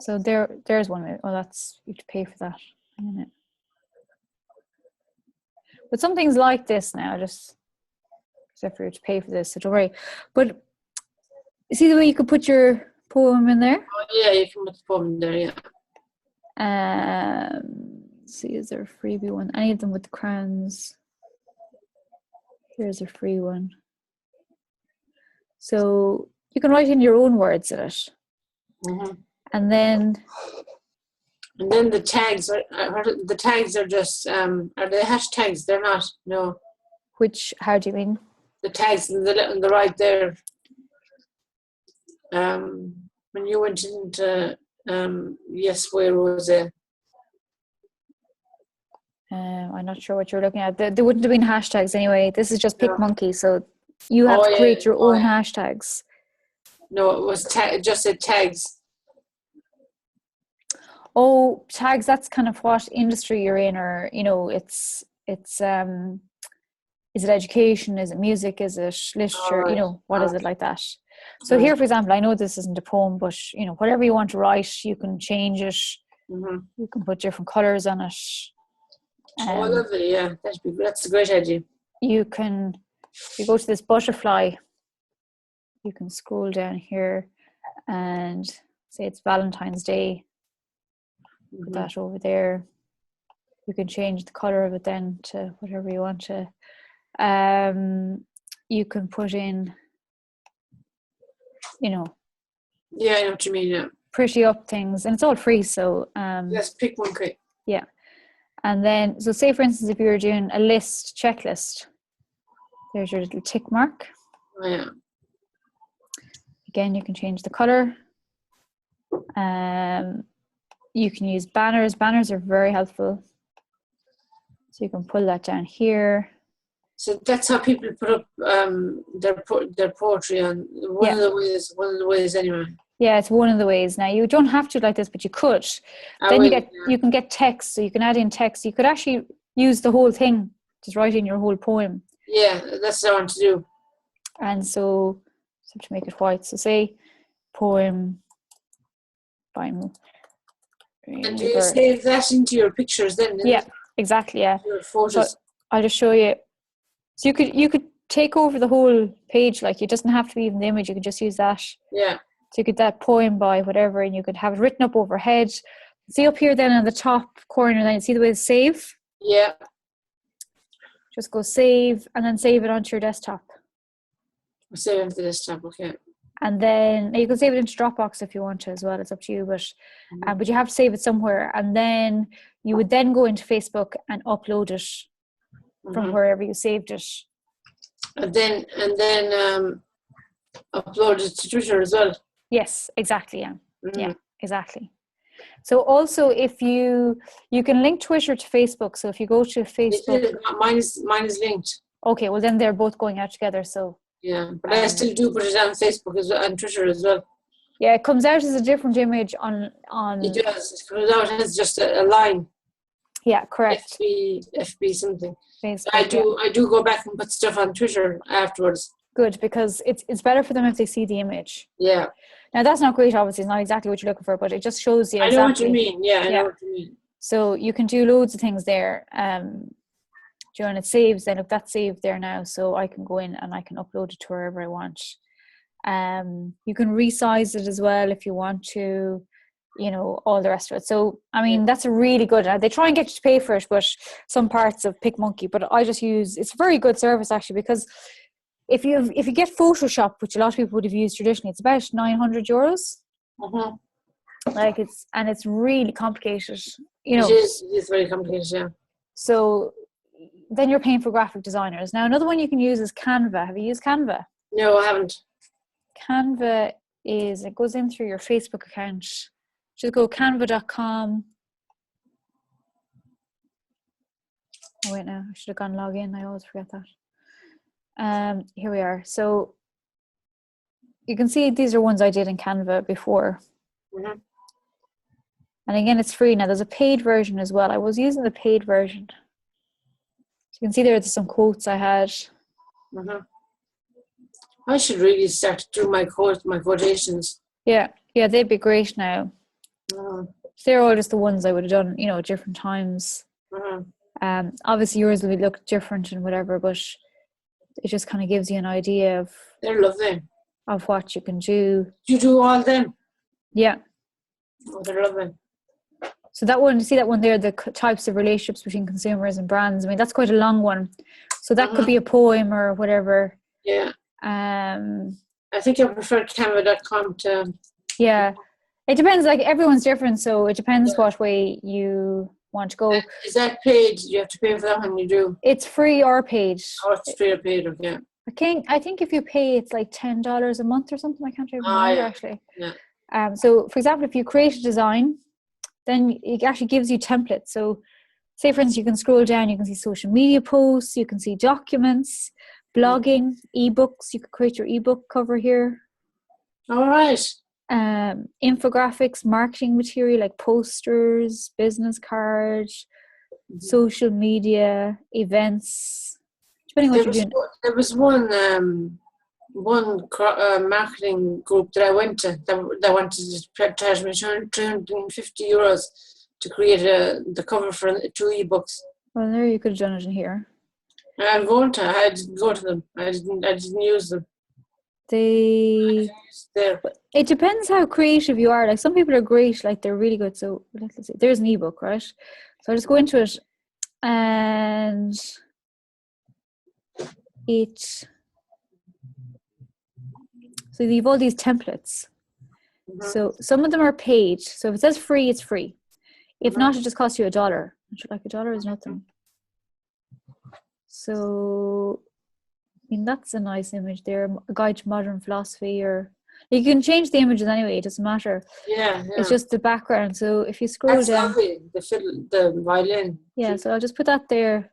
So there's one. Oh, that's, you have to pay for that. But some things like this now, just except for you to pay for this, so don't worry. But see the way you could put your poem in there? Oh yeah, you can put the poem in there, yeah. See, is there a freebie one? Any of them with the crowns? Here's a free one. So you can write in your own words in it. Mm-hmm. And then the tags are just are they hashtags? They're not, no. How do you mean? The tags on the right there. When you went into yes, where was it? I'm not sure what you're looking at. There wouldn't have been hashtags anyway. This is just PicMonkey, so you have to create your own hashtags. No, it was it just said tags. Oh, tags, that's kind of what industry you're in, or it's is it education, is it music, is it literature, what is it like that? So here, for example, I know this isn't a poem, but whatever you want to write, you can change it. Mm-hmm. You can put different colors on it. Lovely, yeah, that's a great idea. If you go to this butterfly, you can scroll down here and say it's Valentine's Day. Put that over there. You can change the color of it then to whatever you want to. You can put in, Yeah, I know what you mean, yeah. Pretty up things, and it's all free, so. Yes, PicMonkey. Yeah. And then, so say for instance, if you were doing a checklist, there's your little tick mark. Oh, yeah. Again, you can change the color. You can use banners. Banners are very helpful. So you can pull that down here. So that's how people put up their poetry on one of the ways anyway. Yeah, it's one of the ways. Now you don't have to like this, but you could. You can get text, so you can add in text. You could actually use the whole thing, just write in your whole poem. Yeah, that's what I want to do. And so to make it white. So say poem by me. And do you save that into your pictures then? Yeah, exactly. Yeah. Your photos. So I'll just show you. So you could take over the whole page. Like, it doesn't have to be even the image. You could just use that. Yeah. So you get that poem by whatever, and you could have it written up overhead. See up here then in the top corner, then you see the way to save. Yeah. Just go save, and then save it onto your desktop. Save it onto the desktop, okay. And then you can save it into Dropbox if you want to as well. It's up to you, but you have to save it somewhere. And then you would then go into Facebook and upload it from wherever you saved it. And then upload it to Twitter as well. Yes, exactly. Yeah, yeah, exactly. So also, if you can link Twitter to Facebook. So if you go to Facebook, mine is linked. Okay, well then they're both going out together. So yeah, but I still do put it on Facebook as well, and Twitter as well. Yeah, it comes out as a different image on. It does. It comes out as just a line. Yeah, correct. FB something. Facebook, I do go back and put stuff on Twitter afterwards. Good, because it's better for them if they see the image. Yeah. Now that's not great, obviously. It's not exactly what you're looking for, but it just shows you exactly. I know what you mean. Yeah, I know what you mean. So you can do loads of things there. And it saves. Then look, that's saved there now, so I can go in and I can upload it to wherever I want. You can resize it as well if you want to, all the rest of it. So I mean, that's a really good. They try and get you to pay for it, but some parts of PicMonkey. But I just use. It's a very good service actually, because if you get Photoshop, which a lot of people would have used traditionally, it's about €900. Like it's really complicated. It is very complicated. Yeah. So then you're paying for graphic designers. Now another one you can use is Canva. Have you used Canva? No, I haven't. Canva it goes in through your Facebook account. Just go canva.com. Oh wait, now I should have gone log in. I always forget that. Here we are. So you can see these are ones I did in Canva before. And again, it's free. Now there's a paid version as well. I was using the paid version. So you can see there's some quotes I had. I should really start to do my quotations. Yeah, they'd be great now. They're all just the ones I would have done, at different times. Obviously yours will look different and whatever, but it just kind of gives you an idea of. They're lovely. Of what you can do. You do all them? Yeah. Oh, they're lovely. So that one, you see that one there, the types of relationships between consumers and brands. I mean, that's quite a long one. So that could be a poem or whatever. Yeah. I think I prefer Canva.com to. Yeah. It depends, like everyone's different, so it depends what way you want to go. Is that paid? You have to pay for that when you do? It's free or paid. Oh, it's free or paid, okay. I think if you pay, it's like $10 a month or something. I can't remember actually. Yeah. So for example, if you create a design, then it actually gives you templates. So say for instance, you can scroll down, you can see social media posts, you can see documents, blogging, ebooks. You could create your ebook cover here. All right. Infographics, marketing material like posters, business cards, social media, events, depending on what you're doing. There was one marketing group that I went to that wanted to charge me €250 to create the cover for 2 ebooks. Well, there you could have done it in here. I didn't go to them. I didn't use them. It depends how creative you are. Like some people are great, like they're really good. So let's see. There's an ebook, right? So I'll just go into it, and so you've all these templates. So some of them are paid. So if it says free, it's free. If not, it just costs you $1. Like $1 is nothing. So I mean, that's a nice image there. A guide to modern philosophy, or you can change the images anyway. It doesn't matter. Yeah. It's just the background. So if you scroll down, lovely. The violin. Yeah. So I'll just put that there.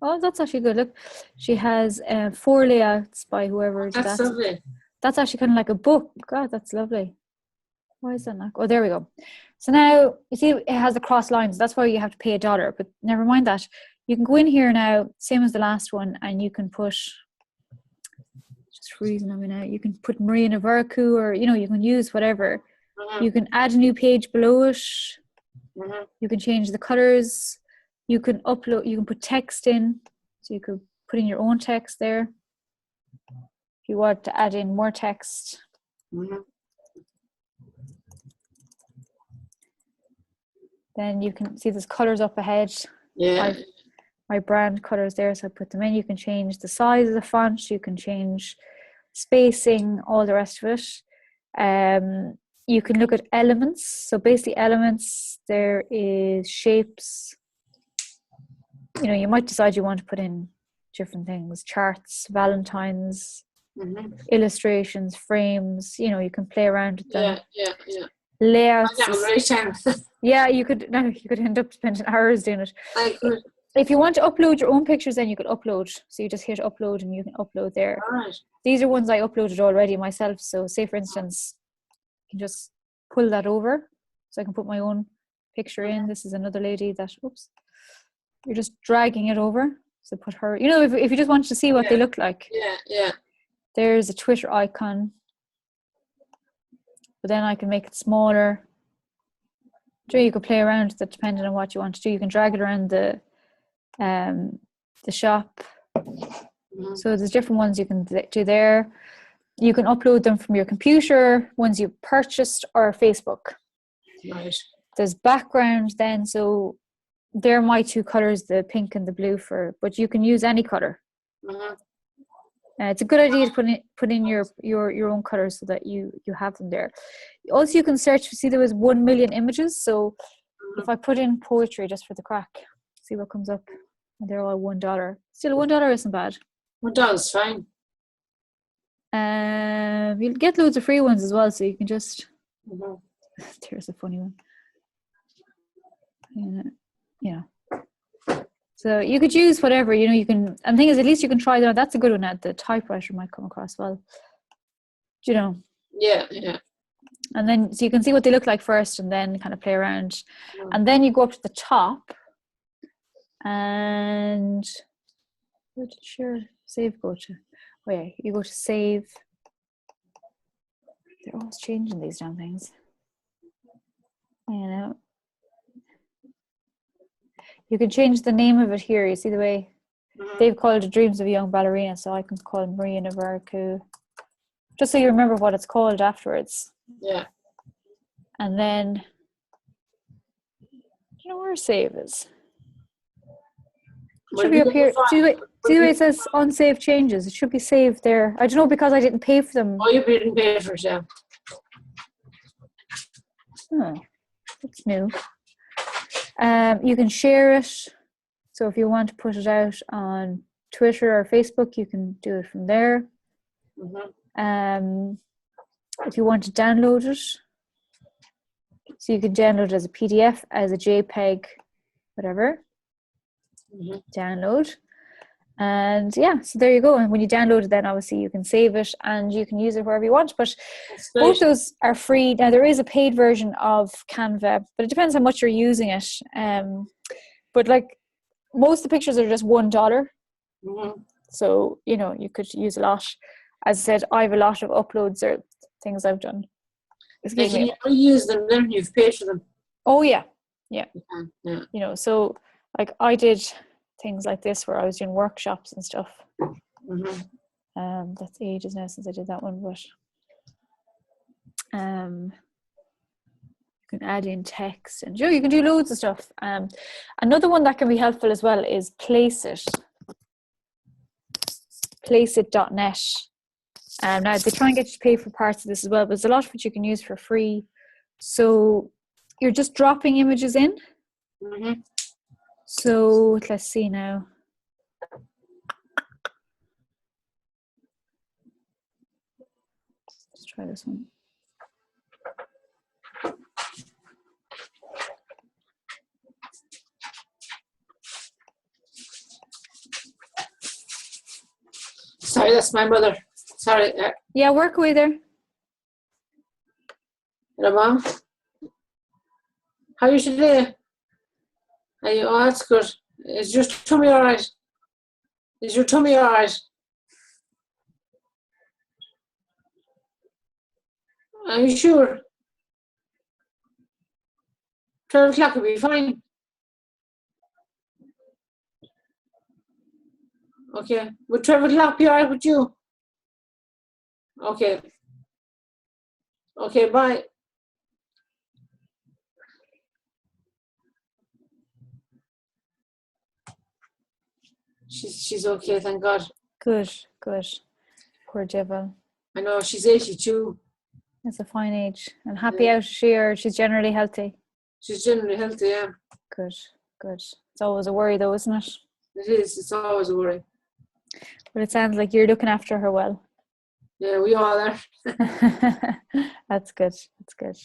Oh, that's actually good. Look, she has 4 layouts by whoever. That's lovely. That's actually kind of like a book. God, that's lovely. Why is that not? Oh, there we go. So now you see it has the cross lines. That's why you have to pay $1. But never mind that. You can go in here now, same as the last one, and you can put. Just freezing on me now. You can put Marina Verku, or you can use whatever. You can add a new page below it. You can change the colors. You can upload. You can put text in, so you could put in your own text there. If you want to add in more text. Then you can see there's colors up ahead. Yeah. My brand colors there, so I put them in. You can change the size of the font. You can change spacing, all the rest of it. You can look at elements. So basically elements, there is shapes. you might decide you want to put in different things, charts, Valentine's, illustrations, frames, you can play around with them. Yeah. Layouts. You could end up spending hours doing it. I could. If you want to upload your own pictures, then you could upload. So you just hit upload and you can upload there. All right. These are ones I uploaded already myself. So say, for instance, you can just pull that over. So I can put my own picture in. This is another lady that, you're just dragging it over. So put her, if you just wanted to see what they look like. Yeah. There's a Twitter icon. But then I can make it smaller. So you could play around with it depending on what you want to do. You can drag it around the shop. So there's different ones you can do there. You can upload them from your computer, ones you purchased, or Facebook. Right. There's background then, so they're my two colors, the pink and the blue, but you can use any color. It's a good idea to put in your own colors so that you have them there. Also, you can search. See, there was 1 million images. So if I put in poetry just for the crack, see what comes up. And they're all $1. Still, $1 isn't bad. $1 is fine. You'll get loads of free ones as well, so you can just. There's a funny one. Yeah. So you could use whatever, you can, and the thing is, at least you can try that. That's a good one. The typewriter might come across well. Yeah. And then, so you can see what they look like first and then kind of play around. And then you go up to the top and where did your save go to? Oh yeah, you go to save. They're always changing these damn things. You can change the name of it here. You see the way they've called it Dreams of a Young Ballerina, so I can call it Marina Mhurchu. Just so you remember what it's called afterwards. Yeah. And then, do you know where save is? It should be up here. See the way it says unsaved changes? It should be saved there. I don't know, because I didn't pay for them. Oh, you didn't pay for it, yeah. Oh, that's new. You can share it. So if you want to put it out on Twitter or Facebook, you can do it from there. If you want to download it, so you can download it as a PDF, as a JPEG, whatever. Download. And so there you go. And when you download it, then obviously you can save it and you can use it wherever you want. But both those are free. Now there is a paid version of Canva, but it depends how much you're using it. But like most of the pictures are just $1. So you could use a lot. As I said, I have a lot of uploads or things I've done. Can you reuse them then? You've paid for them. Oh yeah. Yeah. So like I did things like this where I was doing workshops and stuff. That's ages now since I did that one, but you can add in text and you can do loads of stuff. Another one that can be helpful as well is Placeit. Placeit.net. Now they try and get you to pay for parts of this as well, but there's a lot of it you can use for free. So you're just dropping images in. So let's see now. Let's try this one. Sorry, that's my mother. Sorry. Yeah, work away there. Hello, Mom. How are you today? Oh, that's good. Is your tummy all right? Is your tummy all right? Are you sure? 12 o'clock will be fine. Okay. Would 12 o'clock be all right with you? Okay. Okay, bye. She's okay, thank God. Good. Poor devil. I know, she's 82. That's a fine age. And happy out she's generally healthy. She's generally healthy, yeah. Good. It's always a worry though, isn't it? It is. It's always a worry. But it sounds like you're looking after her well. Yeah, we all are. That's good. That's good.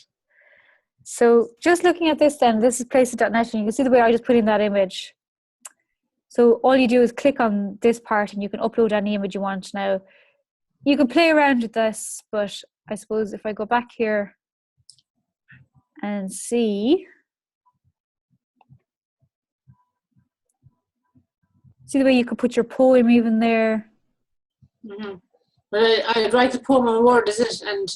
So just looking at this then, this is placeit.net, and you can see the way I just put in that image. So all you do is click on this part and you can upload any image you want. Now, you can play around with this, but I suppose if I go back here and see the way you could put your poem even there. Mm-hmm. But I'd write the poem on Word, is it? And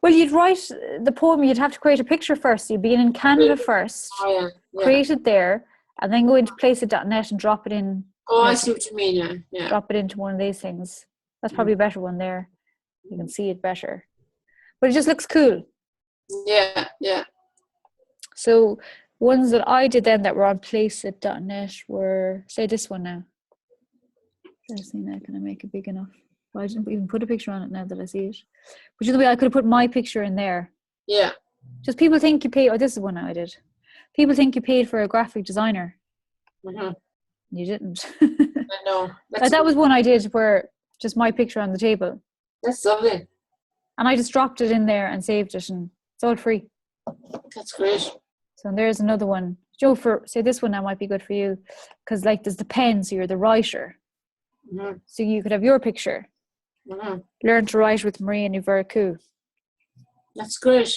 well, you'd write the poem, you'd have to create a picture first. You'd be in Canva first, create it there, and then go into placeit.net and drop it in. Oh, I see what you mean, yeah. Drop it into one of these things. That's probably a better one there. You can see it better. But it just looks cool. Yeah, yeah. So ones that I did then that were on placeit.net were, say this one now. Let's see now, can I make it big enough? Well, I didn't even put a picture on it now that I see it. But the way I could have put my picture in there. Yeah. Just people think you pay, this is one I did. People think you paid for a graphic designer. Mm-hmm. You didn't. I know. That was one I did where just my picture on the table. That's lovely. And I just dropped it in there and saved it, and it's all free. That's great. So there's another one. Joe, for say this one now might be good for you, because like there's the pen, so you're the writer. Mm-hmm. So you could have your picture. Mm-hmm. Learn to write with Marie and Mhurchu. That's great.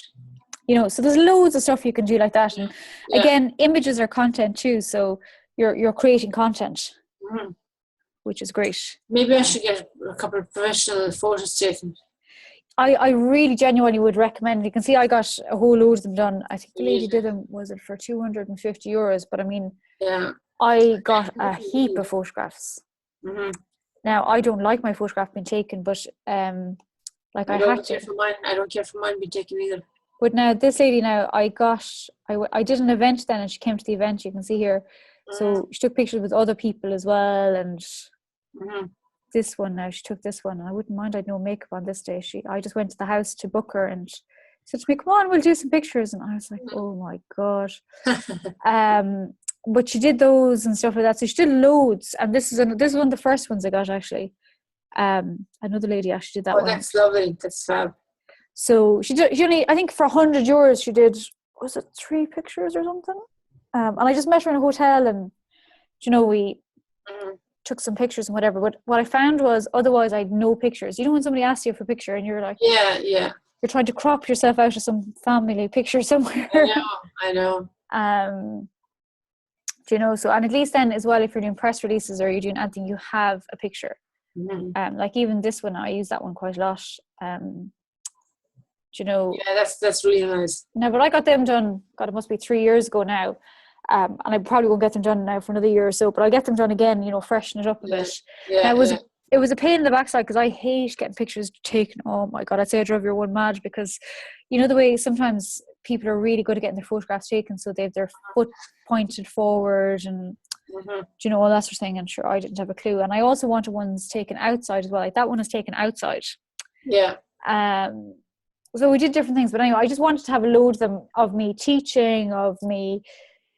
You know, so there's loads of stuff you can do like that. And again, images are content too. So you're creating content, which is great. Maybe I should get a couple of professional photos taken. I really genuinely would recommend. You can see I got a whole load of them done. I think the lady did them, was it for €250? But I mean, I got a heap of photographs. Mm-hmm. Now, I don't like my photograph being taken, but like I don't care for mine being taken either. But now this lady, I did an event then, and she came to the event. You can see here. So she took pictures with other people as well, and this one now, she took this one, and I wouldn't mind. I'd no makeup on this day. I just went to the house to book her, and she said to me, "Come on, we'll do some pictures." And I was like, "Oh my god!" But she did those and stuff like that. So she did loads, and this is one of the first ones I got actually. Another lady actually did that one. Oh, that's lovely. That's fab. So she only, I think for €100 she did, was it 3 pictures or something? And I just met her in a hotel, and we took some pictures and whatever. But what I found was otherwise I had no pictures. You know when somebody asks you for a picture and you're like, yeah, you're trying to crop yourself out of some family picture somewhere. I know. So, and at least then as well, if you're doing press releases or you're doing anything, you have a picture. Like even this one, I use that one quite a lot. Yeah, that's really nice. No, but I got them done, God, it must be 3 years ago now. And I probably won't get them done now for another year or so, but I'll get them done again, freshen it up a bit. Yeah, it was a pain in the backside because I hate getting pictures taken. Oh my God, I'd say I drove your one mad, because the way sometimes people are really good at getting their photographs taken, so they have their foot pointed forward and all that sort of thing. And sure, I didn't have a clue. And I also wanted ones taken outside as well. Like that one is taken outside. Yeah. So we did different things, but anyway, I just wanted to have a load of them, of me teaching, of me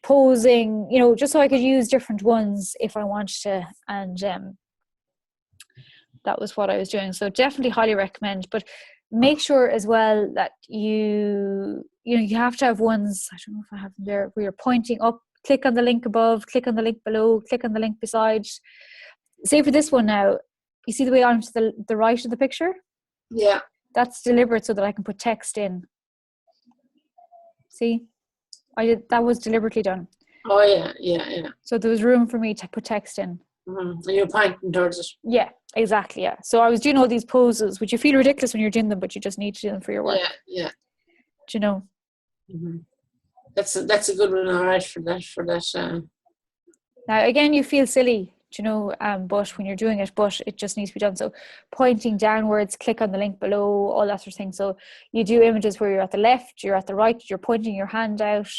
posing, just so I could use different ones if I wanted to. And that was what I was doing. So definitely highly recommend, but make sure as well that you have to have ones, I don't know if I have them there, where you're pointing up, click on the link above, click on the link below, click on the link beside. Say for this one now, you see the way I'm to the right of the picture? Yeah. That's deliberate so that I can put text in. See? That was deliberately done. Oh, yeah. So there was room for me to put text in. And you're pointing towards it. Yeah, exactly, yeah. So I was doing all these poses, which you feel ridiculous when you're doing them, but you just need to do them for your work. Yeah. Do you know? That's a good one, all right, for that. Now, again, you feel silly, but when you're doing it, but it just needs to be done. So pointing downwards, click on the link below, all that sort of thing. So you do images where you're at the left, you're at the right, you're pointing your hand out,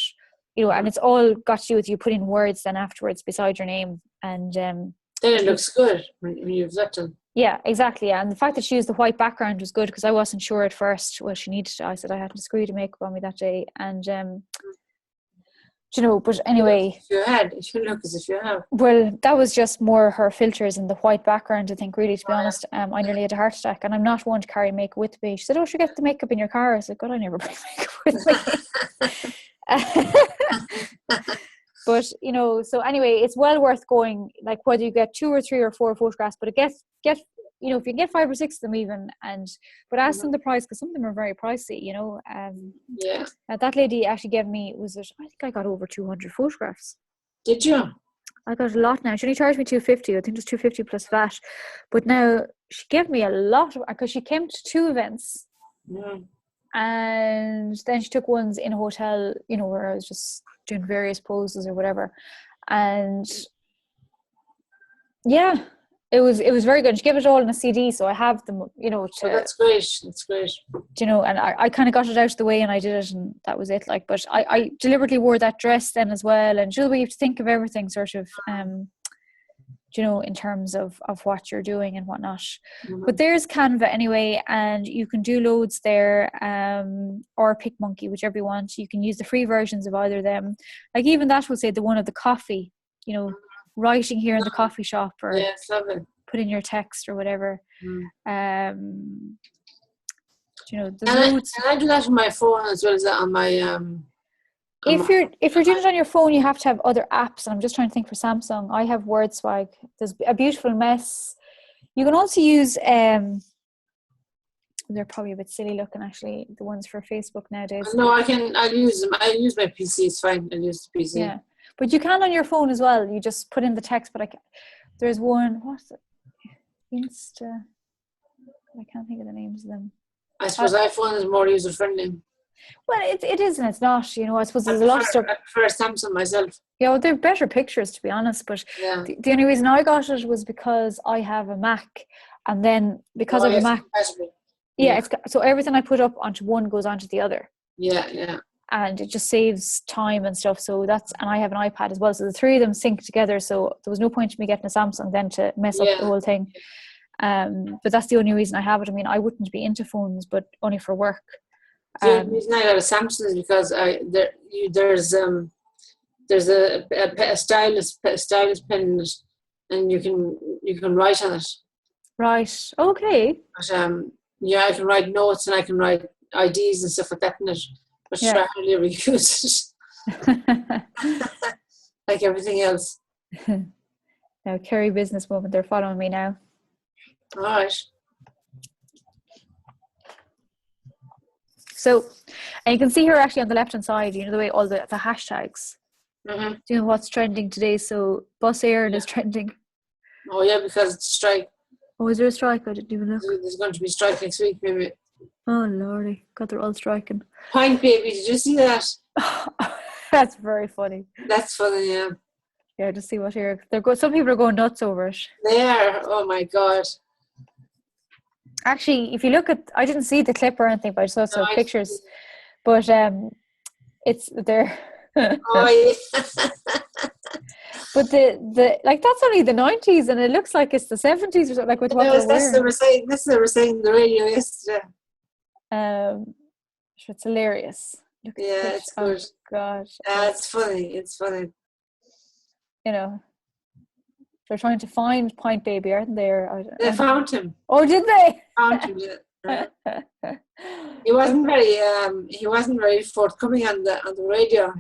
and it's all got to do with you putting words then afterwards beside your name. And then it looks good when you've that done. Yeah, exactly. Yeah. And the fact that she used the white background was good, because I wasn't sure at first. Well, she needed to. I said I hadn't screwed the makeup on me that day. And But anyway. If you look as if you have. Well, that was just more her filters and the white background, I think, really, to be honest. I nearly had a heart attack, and I'm not one to carry makeup with me. She said, "Oh, should get the makeup in your car." I said, "God, I never bring makeup with me." But, so anyway, it's well worth going, like whether you get 2 or 3 or 4 photographs, but get if you can get 5 or 6 of them even, but ask them the price, because some of them are very pricey, that lady actually gave me, I think I got over 200 photographs. Did you? I got a lot now. She only charged me $250. I think it was $250 plus VAT. But now she gave me a lot, because she came to 2 events. And then she took ones in a hotel, where I was just doing various poses or whatever. And yeah, it was very good. She gave it all in a CD, so I have them, that's great. That's great. And I kind of got it out of the way, and I did it, and that was it. But I deliberately wore that dress then as well. And we have to think of everything sort of, in terms of what you're doing and whatnot. But there's Canva anyway, and you can do loads there, or PicMonkey, whichever you want. You can use the free versions of either of them. Like even that would say the one of the coffee, writing here in the coffee shop, or put in your text or whatever. There's loads. And I do that on my phone as well as on my If you're doing it on your phone, you have to have other apps. And I'm just trying to think for Samsung. I have WordSwag. There's A Beautiful Mess. You can also use they're probably a bit silly looking, actually, the ones for Facebook nowadays. No, I'll use them. I use my PC. It's fine. I'll use the PC. Yeah, but you can on your phone as well. You just put in the text. But there's one. What's it? Insta. I can't think of the names of them. I suppose iPhone is more user friendly. Well, it is and it's not. I suppose there's a lot of stuff. I prefer Samsung myself. Yeah, well, they're better pictures, to be honest. But the only reason I got it was because I have a Mac, and then because of a Mac, so everything I put up onto one goes onto the other. Yeah. And it just saves time and stuff. So and I have an iPad as well. So the 3 of them sync together. So there was no point in me getting a Samsung then to mess up the whole thing. But that's the only reason I have it. I mean, I wouldn't be into phones, but only for work. The reason I got a Samsung is because there's a stylus pen, and you can write on it. Right. Okay. But I can write notes, and I can write IDs and stuff like that in it. But I hardly ever use it. Like everything else. Now, Kerry business moment. They're following me now. All right. So, and you can see here actually on the left hand side, the way all the hashtags. What's trending today. So bus air is trending. Oh yeah, because it's a strike. Oh, is there a strike? I didn't even look. There's going to be a strike next week, maybe. Oh lordy, God, they're all striking. Pint Baby, did you see that? That's very funny. That's funny, yeah. Yeah, just see what here. Some people are going nuts over it. They are. Oh my God. Actually, if you look at, I didn't see the clip or anything, but I saw some pictures. But it's there. Oh yeah. But the that's only the 90s, and it looks like it's the 70s or something, like with what they're wearing. That's what they were saying on the radio yesterday. It's hilarious. It's good. Oh God. It's funny. It's funny. They're trying to find Pint Baby, aren't they? They found him. Oh, did they? Found him. Yeah. He wasn't very forthcoming on the radio.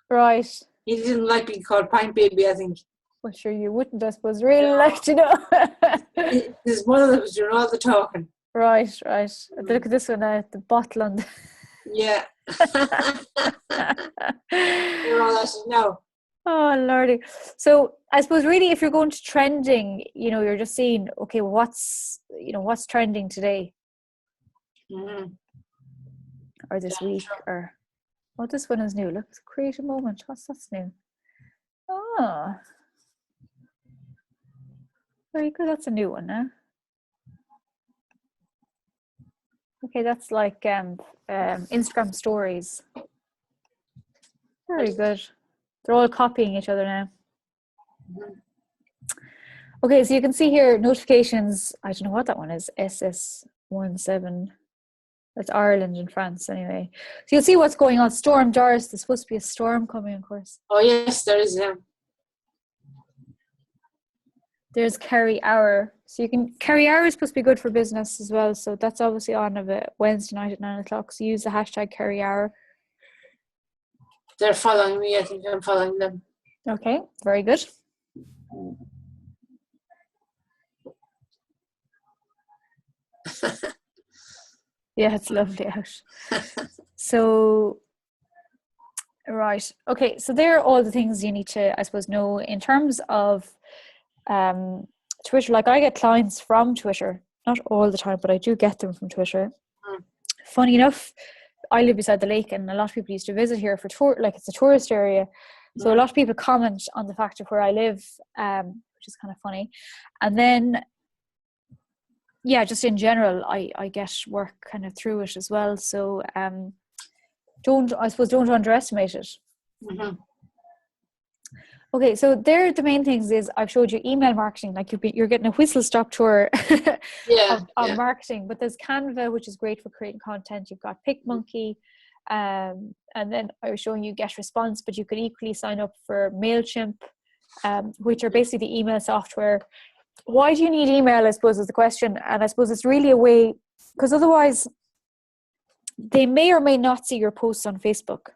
Right. He didn't like being called Pint Baby, I think. Well, sure you wouldn't, I suppose. Really, His mother was doing all the talking. Right. Look at this one now, the bottle on. Yeah. No. Oh lordy. So I suppose really, if you're going to trending, you're just seeing, okay, well, what's trending today, or this week, or this one is new. Look, create a moment. That's new. Oh, very good. That's a new one now. Okay, that's like Instagram stories. Very good. They're all copying each other now. Okay, so you can see here notifications. I don't know what that one is. SS17. That's Ireland and France anyway. So you'll see what's going on. Storm Doris, there's supposed to be a storm coming, of course. Oh yes, there is. There's Kerry Hour. So Kerry Hour is supposed to be good for business as well. So that's obviously on of a Wednesday night at 9:00. So use the hashtag Kerry Hour. They're following me. I think I'm following them. Okay, very good. Yeah, it's lovely out. So, right. Okay, so there are all the things you need to, I suppose, know in terms of Twitter. Like, I get clients from Twitter, not all the time, but I do get them from Twitter. Funny enough, I live beside the lake, and a lot of people used to visit here for tour. Like, it's a tourist area, so a lot of people comment on the fact of where I live, which is kind of funny. And then, yeah, just in general, I get work kind of through it as well. So don't underestimate it. Mm-hmm. Okay, so there the main things is I've showed you email marketing, like you're getting a whistle stop tour of marketing. But there's Canva, which is great for creating content. You've got PicMonkey, and then I was showing you GetResponse, but you could equally sign up for MailChimp, which are basically the email software. Why do you need email, I suppose, is the question. And I suppose it's really a way, because otherwise they may or may not see your posts on Facebook.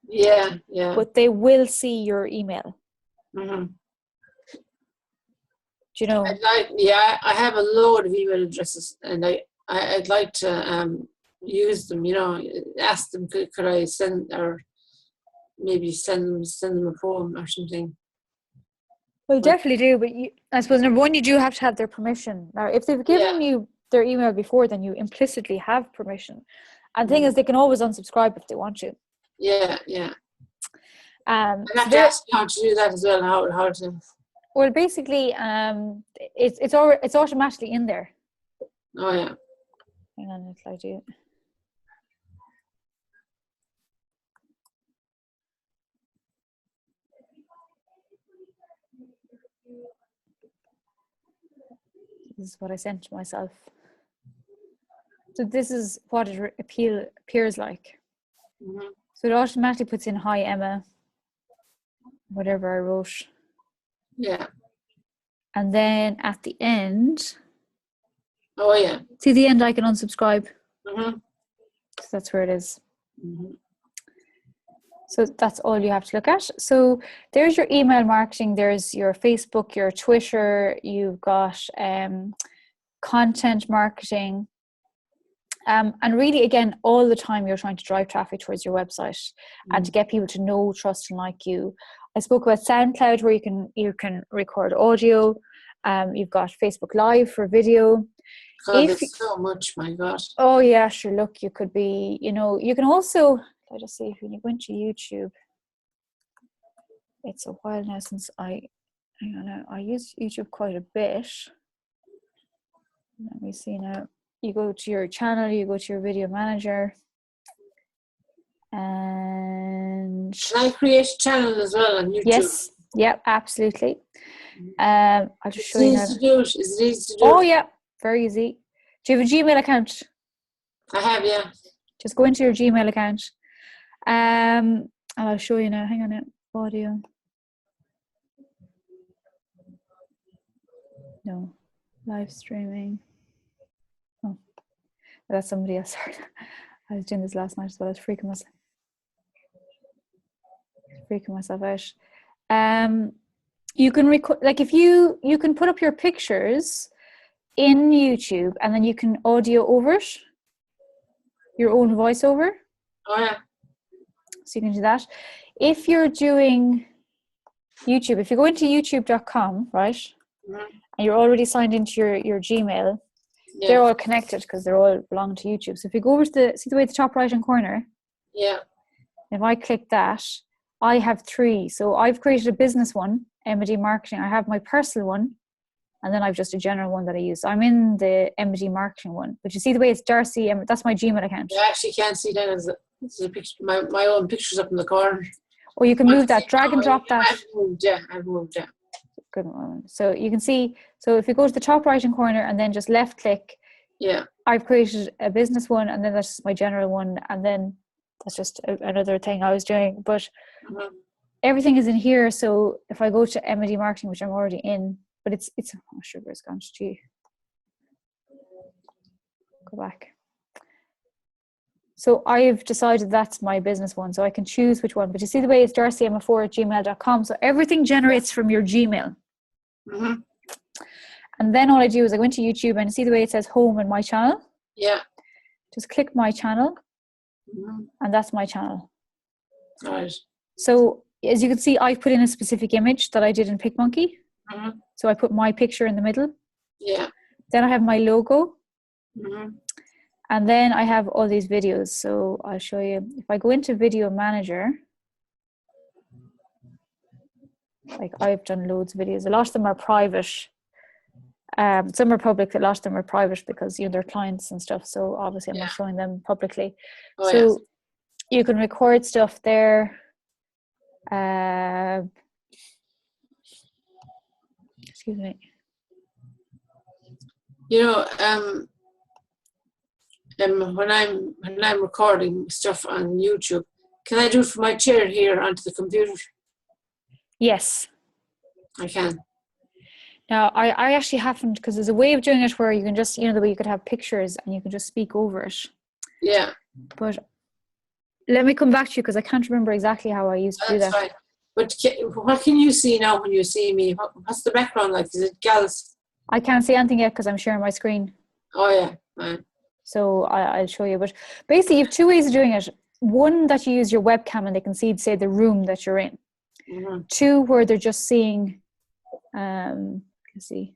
Yeah. But they will see your email. Mm-hmm. Do you know? I have a load of email addresses, and I'd like to use them. You know, ask them could I send, or maybe send them a poem or something. Well, definitely do, but I suppose number one, you do have to have their permission. Now, if they've given you their email before, then you implicitly have permission. And the thing is, they can always unsubscribe if they want to. Yeah. I have to ask you how to do that as well. How to? Well, basically, it's automatically in there. Oh yeah. Hang on, if I do. This is what I sent to myself. So this is what it appears like. Mm-hmm. So it automatically puts in "Hi Emma," whatever I wrote. Yeah. And then at the end. Oh yeah. See the end, I can unsubscribe. Mm-hmm. So that's where it is. Mm-hmm. So that's all you have to look at. So there's your email marketing. There's your Facebook, your Twitter. You've got content marketing. And really, again, all the time you're trying to drive traffic towards your website and to get people to know, trust, and like you. I spoke about SoundCloud, where you can record audio. You've got Facebook Live for video. God, there's so much, my God. Oh yeah, sure. Look, you could be, you can also, let us see, if you go into YouTube, it's a while now since I use YouTube quite a bit. Let me see now. You go to your channel, you go to your video manager, and can I create a channel as well on YouTube? Yes, yep, absolutely. I'll just show you now. Is it easy to do? Oh yeah, very easy. Do you have a Gmail account? I have, yeah. Just go into your Gmail account. And I'll show you now. Hang on now. Audio. No. Live streaming. Oh, that's somebody else. Sorry. I was doing this last night as well. I was freaking myself out. You can record, like, if you can put up your pictures in YouTube, and then you can audio over it, your own voiceover. Oh yeah. So you can do that. If you're doing YouTube, if you go into youtube.com, right, and you're already signed into your Gmail, they're all connected because they're all belong to YouTube. So if you go over to see the way at the top right hand corner, if I click that, I have 3. So I've created a business one, M&D marketing. I have my personal one, and then I've just a general one that I use. So I'm in the M&D marketing one. But you see the way it's Darcy, that's my Gmail account. I actually can't see that as a picture. My own picture's up in the corner. Or you can move that, drag and drop that. I've moved. Good one. So you can see, so if you go to the top right hand corner and then just left click, I've created a business one, and then that's my general one, and then that's just another thing I was doing. But everything is in here. So if I go to M&D marketing, which I'm already in, but it's oh, sugar is gone. Gee, go back. So I've decided that's my business one, so I can choose which one. But you see the way it's darcyemma4@gmail.com. So everything generates from your Gmail. And then all I do is I go into YouTube and see the way it says home and my channel. Yeah. Just click my channel, and that's my channel. Right. So as you can see, I've put in a specific image that I did in PicMonkey. So I put my picture in the middle. Yeah. Then I have my logo. And then I have all these videos. So I'll show you. If I go into Video Manager, like I've done loads of videos. A lot of them are private. Some are public, a lot of them are private because they're clients and stuff. So obviously I'm not showing them publicly. You can record stuff there. Excuse me. When I'm recording stuff on YouTube, can I do it from my chair here onto the computer? Yes, I can. Now I actually haven't, because there's a way of doing it where you can just the way you could have pictures and you can just speak over it. Yeah. But let me come back to you because I can't remember exactly how I used to do that. Fine. But what can you see now when you see me? What's the background like? Is it gals? I can't see anything yet because I'm sharing my screen. Oh yeah. Fine. So I'll show you. But basically you have two ways of doing it. One, that you use your webcam and they can see, say, the room that you're in. Two, where they're just seeing, let's see.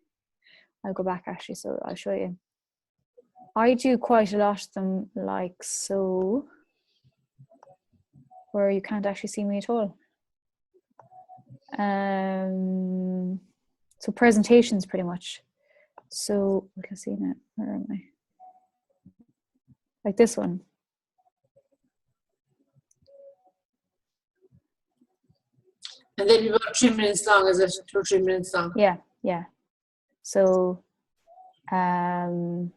I'll go back actually, so I'll show you. I do quite a lot of them like so, where you can't actually see me at all. So presentations pretty much. So let's see now, where am I? Like this one. And then you're about 3 minutes long, is it? 2 or 3 minutes long? Yeah. So, so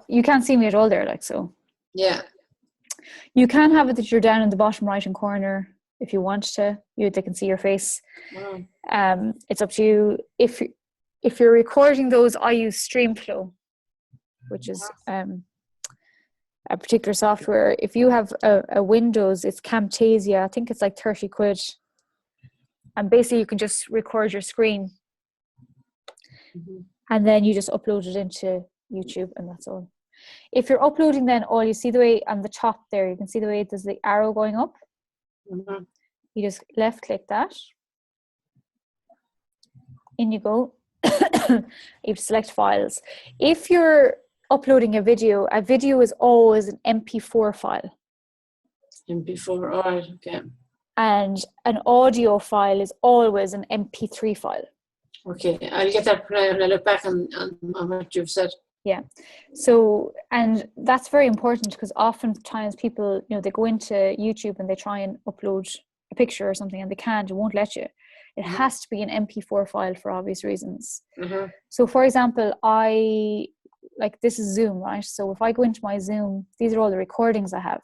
you can't see me at all there, like so. Yeah. You can have it that you're down in the bottom right hand corner if you want to. They can see your face. It's up to you. If you're recording those, I use StreamFlow, which is a particular software. If you have a Windows, it's Camtasia. I think it's like 30 quid. And basically you can just record your screen and then you just upload it into YouTube, and that's all. If you're uploading, then all you see the way on the top there, you can see the way there's the arrow going up. You just left click that. In you go. You select files. If you're uploading a video is always an MP4 file. MP4, all right, okay. And an audio file is always an MP3 file. Okay, I'll get that when I look back on what you've said. Yeah. So, and that's very important because oftentimes people, they go into YouTube and they try and upload a picture or something and they can't, it won't let you. It has to be an MP4 file for obvious reasons. So for example, this is Zoom, right? So if I go into my Zoom, these are all the recordings I have.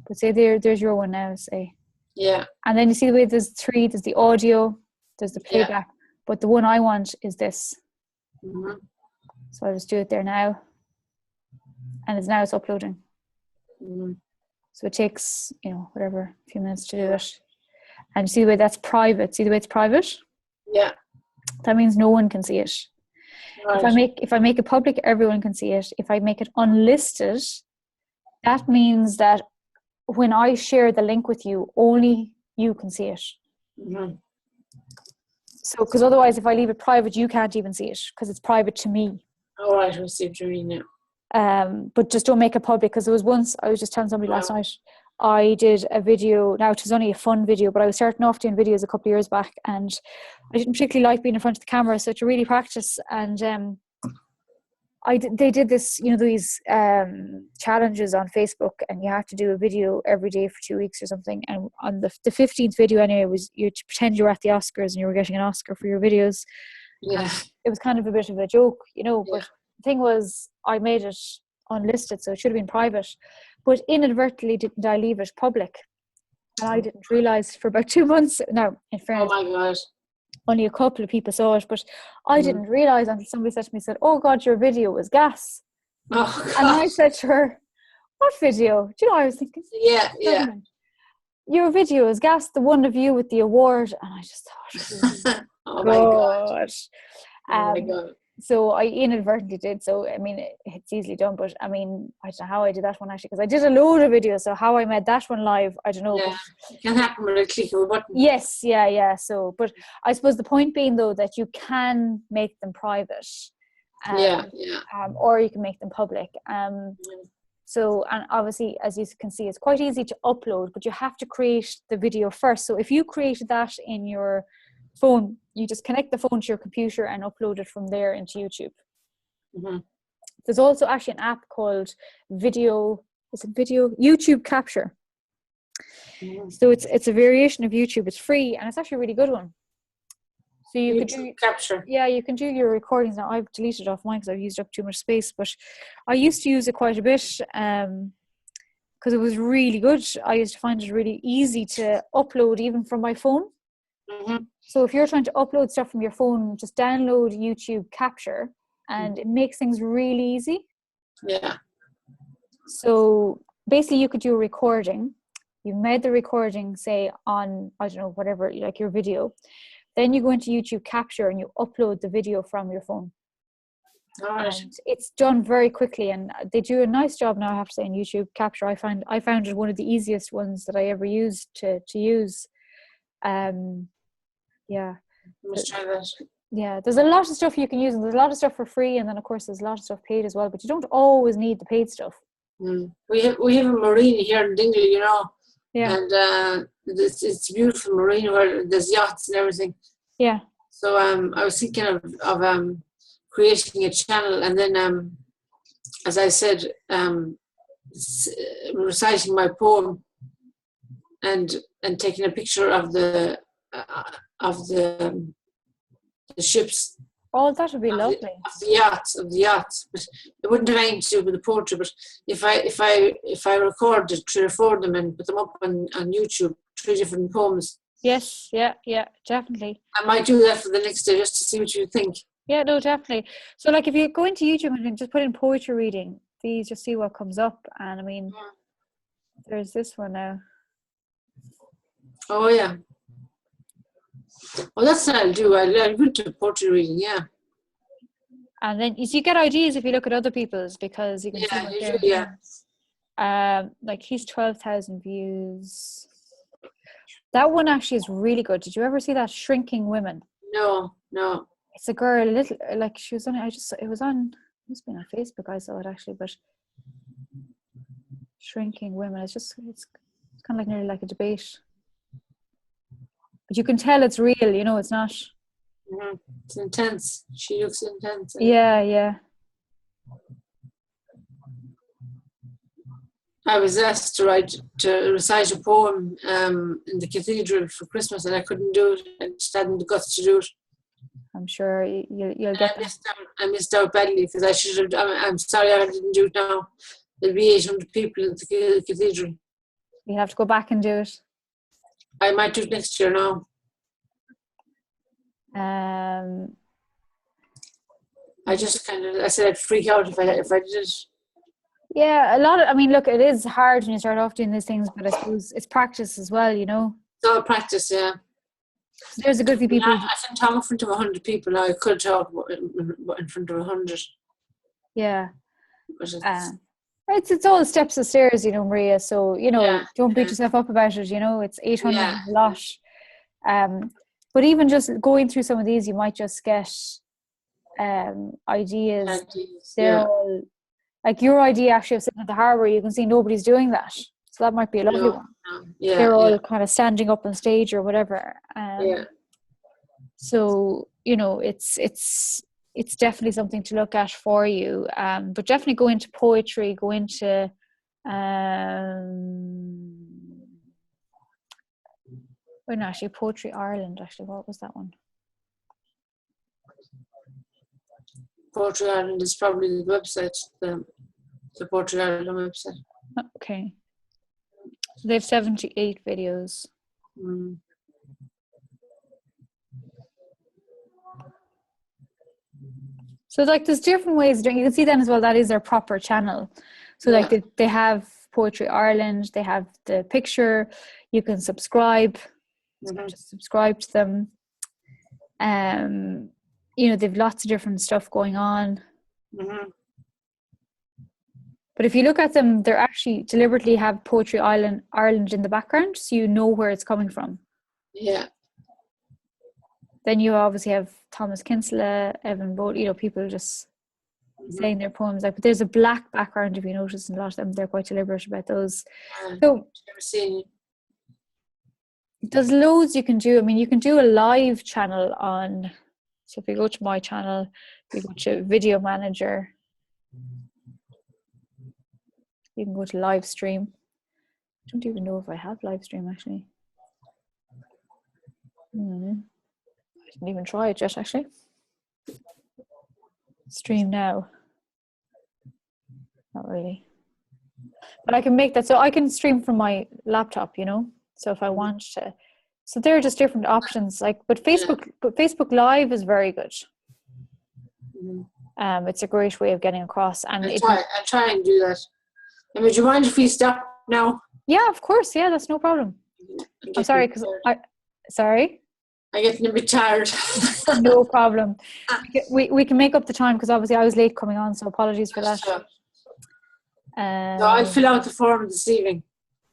But say there's your one now, say. Yeah. And then you see the way there's three, there's the audio, there's the playback, but the one I want is this. So I'll just do it there now. And it's uploading. So it takes, whatever, a few minutes to do it. And see the way that's private. See the way it's private? Yeah. That means no one can see it. Right. If I make it public, everyone can see it. If I make it unlisted, that means that when I share the link with you, only you can see it. So, because otherwise, if I leave it private, you can't even see it because it's private to me. All right, I see what you mean now. But just don't make it public, because there was once, I was just telling somebody last night, I did a video. Now it was only a fun video, but I was starting off doing videos a couple of years back, and I didn't particularly like being in front of the camera, so to really practice. And they did this, these challenges on Facebook, and you have to do a video every day for 2 weeks or something. And on the 15th video anyway, was you to pretend you were at the Oscars and you were getting an Oscar for your videos. Yeah. It was kind of a bit of a joke, but thing was, I made it unlisted, so it should have been private, but inadvertently didn't I leave it public, and I didn't realize for about 2 months. Now, in fairness, oh my God, only a couple of people saw it, but I didn't realize until somebody said to me, said, "Oh God, your video was gas." oh God. And I said to her, "What video?" Do you know, I was thinking, yeah. "Your video is gas, the one of you with the award." And I just thought, oh my God. Oh my God. So I inadvertently did. So I mean, it's easily done, but I mean, I don't know how I did that one actually, because I did a load of videos. So how I made that one live, I don't know. Yeah, it can happen with a click of a button. Yes, yeah. So, but I suppose the point being though that you can make them private, or you can make them public. So, and obviously, as you can see, it's quite easy to upload, but you have to create the video first. So if you created that in your phone, you just connect the phone to your computer and upload it from there into YouTube. There's also actually an app called YouTube Capture. So it's a variation of YouTube. It's free, and it's actually a really good one. So you could do Capture. Yeah, you can do your recordings now. I've deleted it off mine because I've used up too much space, but I used to use it quite a bit because it was really good. I used to find it really easy to upload even from my phone. So if you're trying to upload stuff from your phone, just download YouTube Capture, and it makes things really easy. Yeah. So basically you could do a recording. You made the recording, say, on, I don't know, whatever, like your video. Then you go into YouTube Capture and you upload the video from your phone. And it's done very quickly, and they do a nice job now, I have to say, in YouTube Capture. I found it one of the easiest ones that I ever used to use. Yeah. Let's try that. Yeah, there's a lot of stuff you can use, and there's a lot of stuff for free, and then of course there's a lot of stuff paid as well, but you don't always need the paid stuff. We have a marina here in Dingley, you know. Yeah. And it's a beautiful marina where there's yachts and everything. Yeah. So I was thinking of creating a channel, and then as I said, reciting my poem and taking a picture of the ships. Oh, that would be lovely. Of the yachts. But it wouldn't have anything to do with the poetry. But if I recorded 3 or 4 of them and put them up on YouTube, 3 different poems. Yes, yeah, definitely. I might do that for the next day just to see what you think. Yeah, no, definitely. So like if you go into YouTube and just put in poetry reading, please just see what comes up. And I mean, there's this one now. Oh yeah. Well, that's what I'll do. I'll go to poetry reading, yeah. And then you get ideas if you look at other people's, because you can see what they're doing. Like he's 12,000 views. That one actually is really good. Did you ever see that, Shrinking Women? No. It's a girl, little, like she was on. It was on. Must have been on Facebook. I saw it actually, but Shrinking Women. It's kind of like nearly like a debate. But you can tell it's real, you know, it's not. It's intense. She looks intense. Yeah. I was asked to recite a poem in the cathedral for Christmas, and I couldn't do it. I just hadn't the guts to do it. I'm sure you'll get that. I missed out badly because I should have. I'm sorry I didn't do it now. There'll be 800 people in the cathedral. You have to go back and do it. I might do it next year now. I just I said I'd freak out if I did it. Yeah, look, it is hard when you start off doing these things, but I suppose it's practice as well, you know. It's all practice, yeah. There's a good few people. I can talk in front of 100 people now. I could talk in front of 100. Yeah. It's all steps of stairs, you know, Maria. So, you know, don't beat yourself up about it, you know. It's 800 is a lot. But even just going through some of these, you might just get ideas. They're all, like your idea actually of sitting at the harbour, you can see nobody's doing that. So that might be a lovely one. Yeah, they're all kind of standing up on stage or whatever. So, you know, it's definitely something to look at for you. But definitely go into poetry, go into Poetry Ireland, actually. What was that one? Poetry Ireland is probably the website, the Poetry Ireland website. Okay. So they have 78 videos. Mm. So like there's different ways of doing it. You can see then as well that is their proper channel. So like they have Poetry Ireland, they have the picture, you can subscribe. So just subscribe to them. You know, they've lots of different stuff going on. Mm-hmm. But if you look at them, they're actually deliberately have Poetry Ireland in the background, so you know where it's coming from. Yeah. Then you obviously have Thomas Kinsella, Evan Bolt, you know, people just saying their poems. Like, but there's a black background if you notice in a lot of them. They're quite deliberate about those. So never seen. There's loads you can do. I mean, you can do a live channel on. So if you go to my channel, you go to Video Manager. You can go to live stream. I don't even know if I have live stream actually. I didn't even try it yet actually. Stream now. Not really. But I can make that. So I can stream from my laptop, you know. So if I want to. So there are just different options. Like, but Facebook Live is very good. It's a great way of getting across. And I'll try and do that. And would you mind if we stop now? Yeah, of course. Yeah, that's no problem. I'm sorry, because sorry? I'm getting a bit tired. No problem. We can make up the time because obviously I was late coming on, so apologies for that. So I'll fill out the form this evening.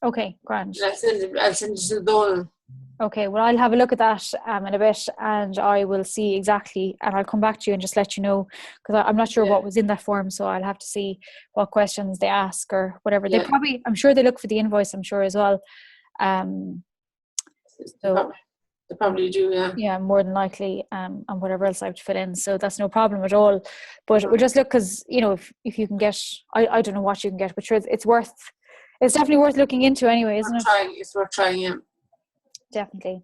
Okay, grand. I'll send it to Donald. Okay, well, I'll have a look at that in a bit, and I will see exactly, and I'll come back to you and just let you know, because I'm not sure what was in that form, so I'll have to see what questions they ask or whatever. Yeah. I'm sure they look for the invoice, I'm sure as well. So they probably do, yeah. Yeah, more than likely, and whatever else I have to fill in. So that's no problem at all. But we'll just look, because, you know, if you can get, I don't know what you can get, but sure, it's definitely worth looking into anyway, isn't it? It's worth trying, yeah. Definitely.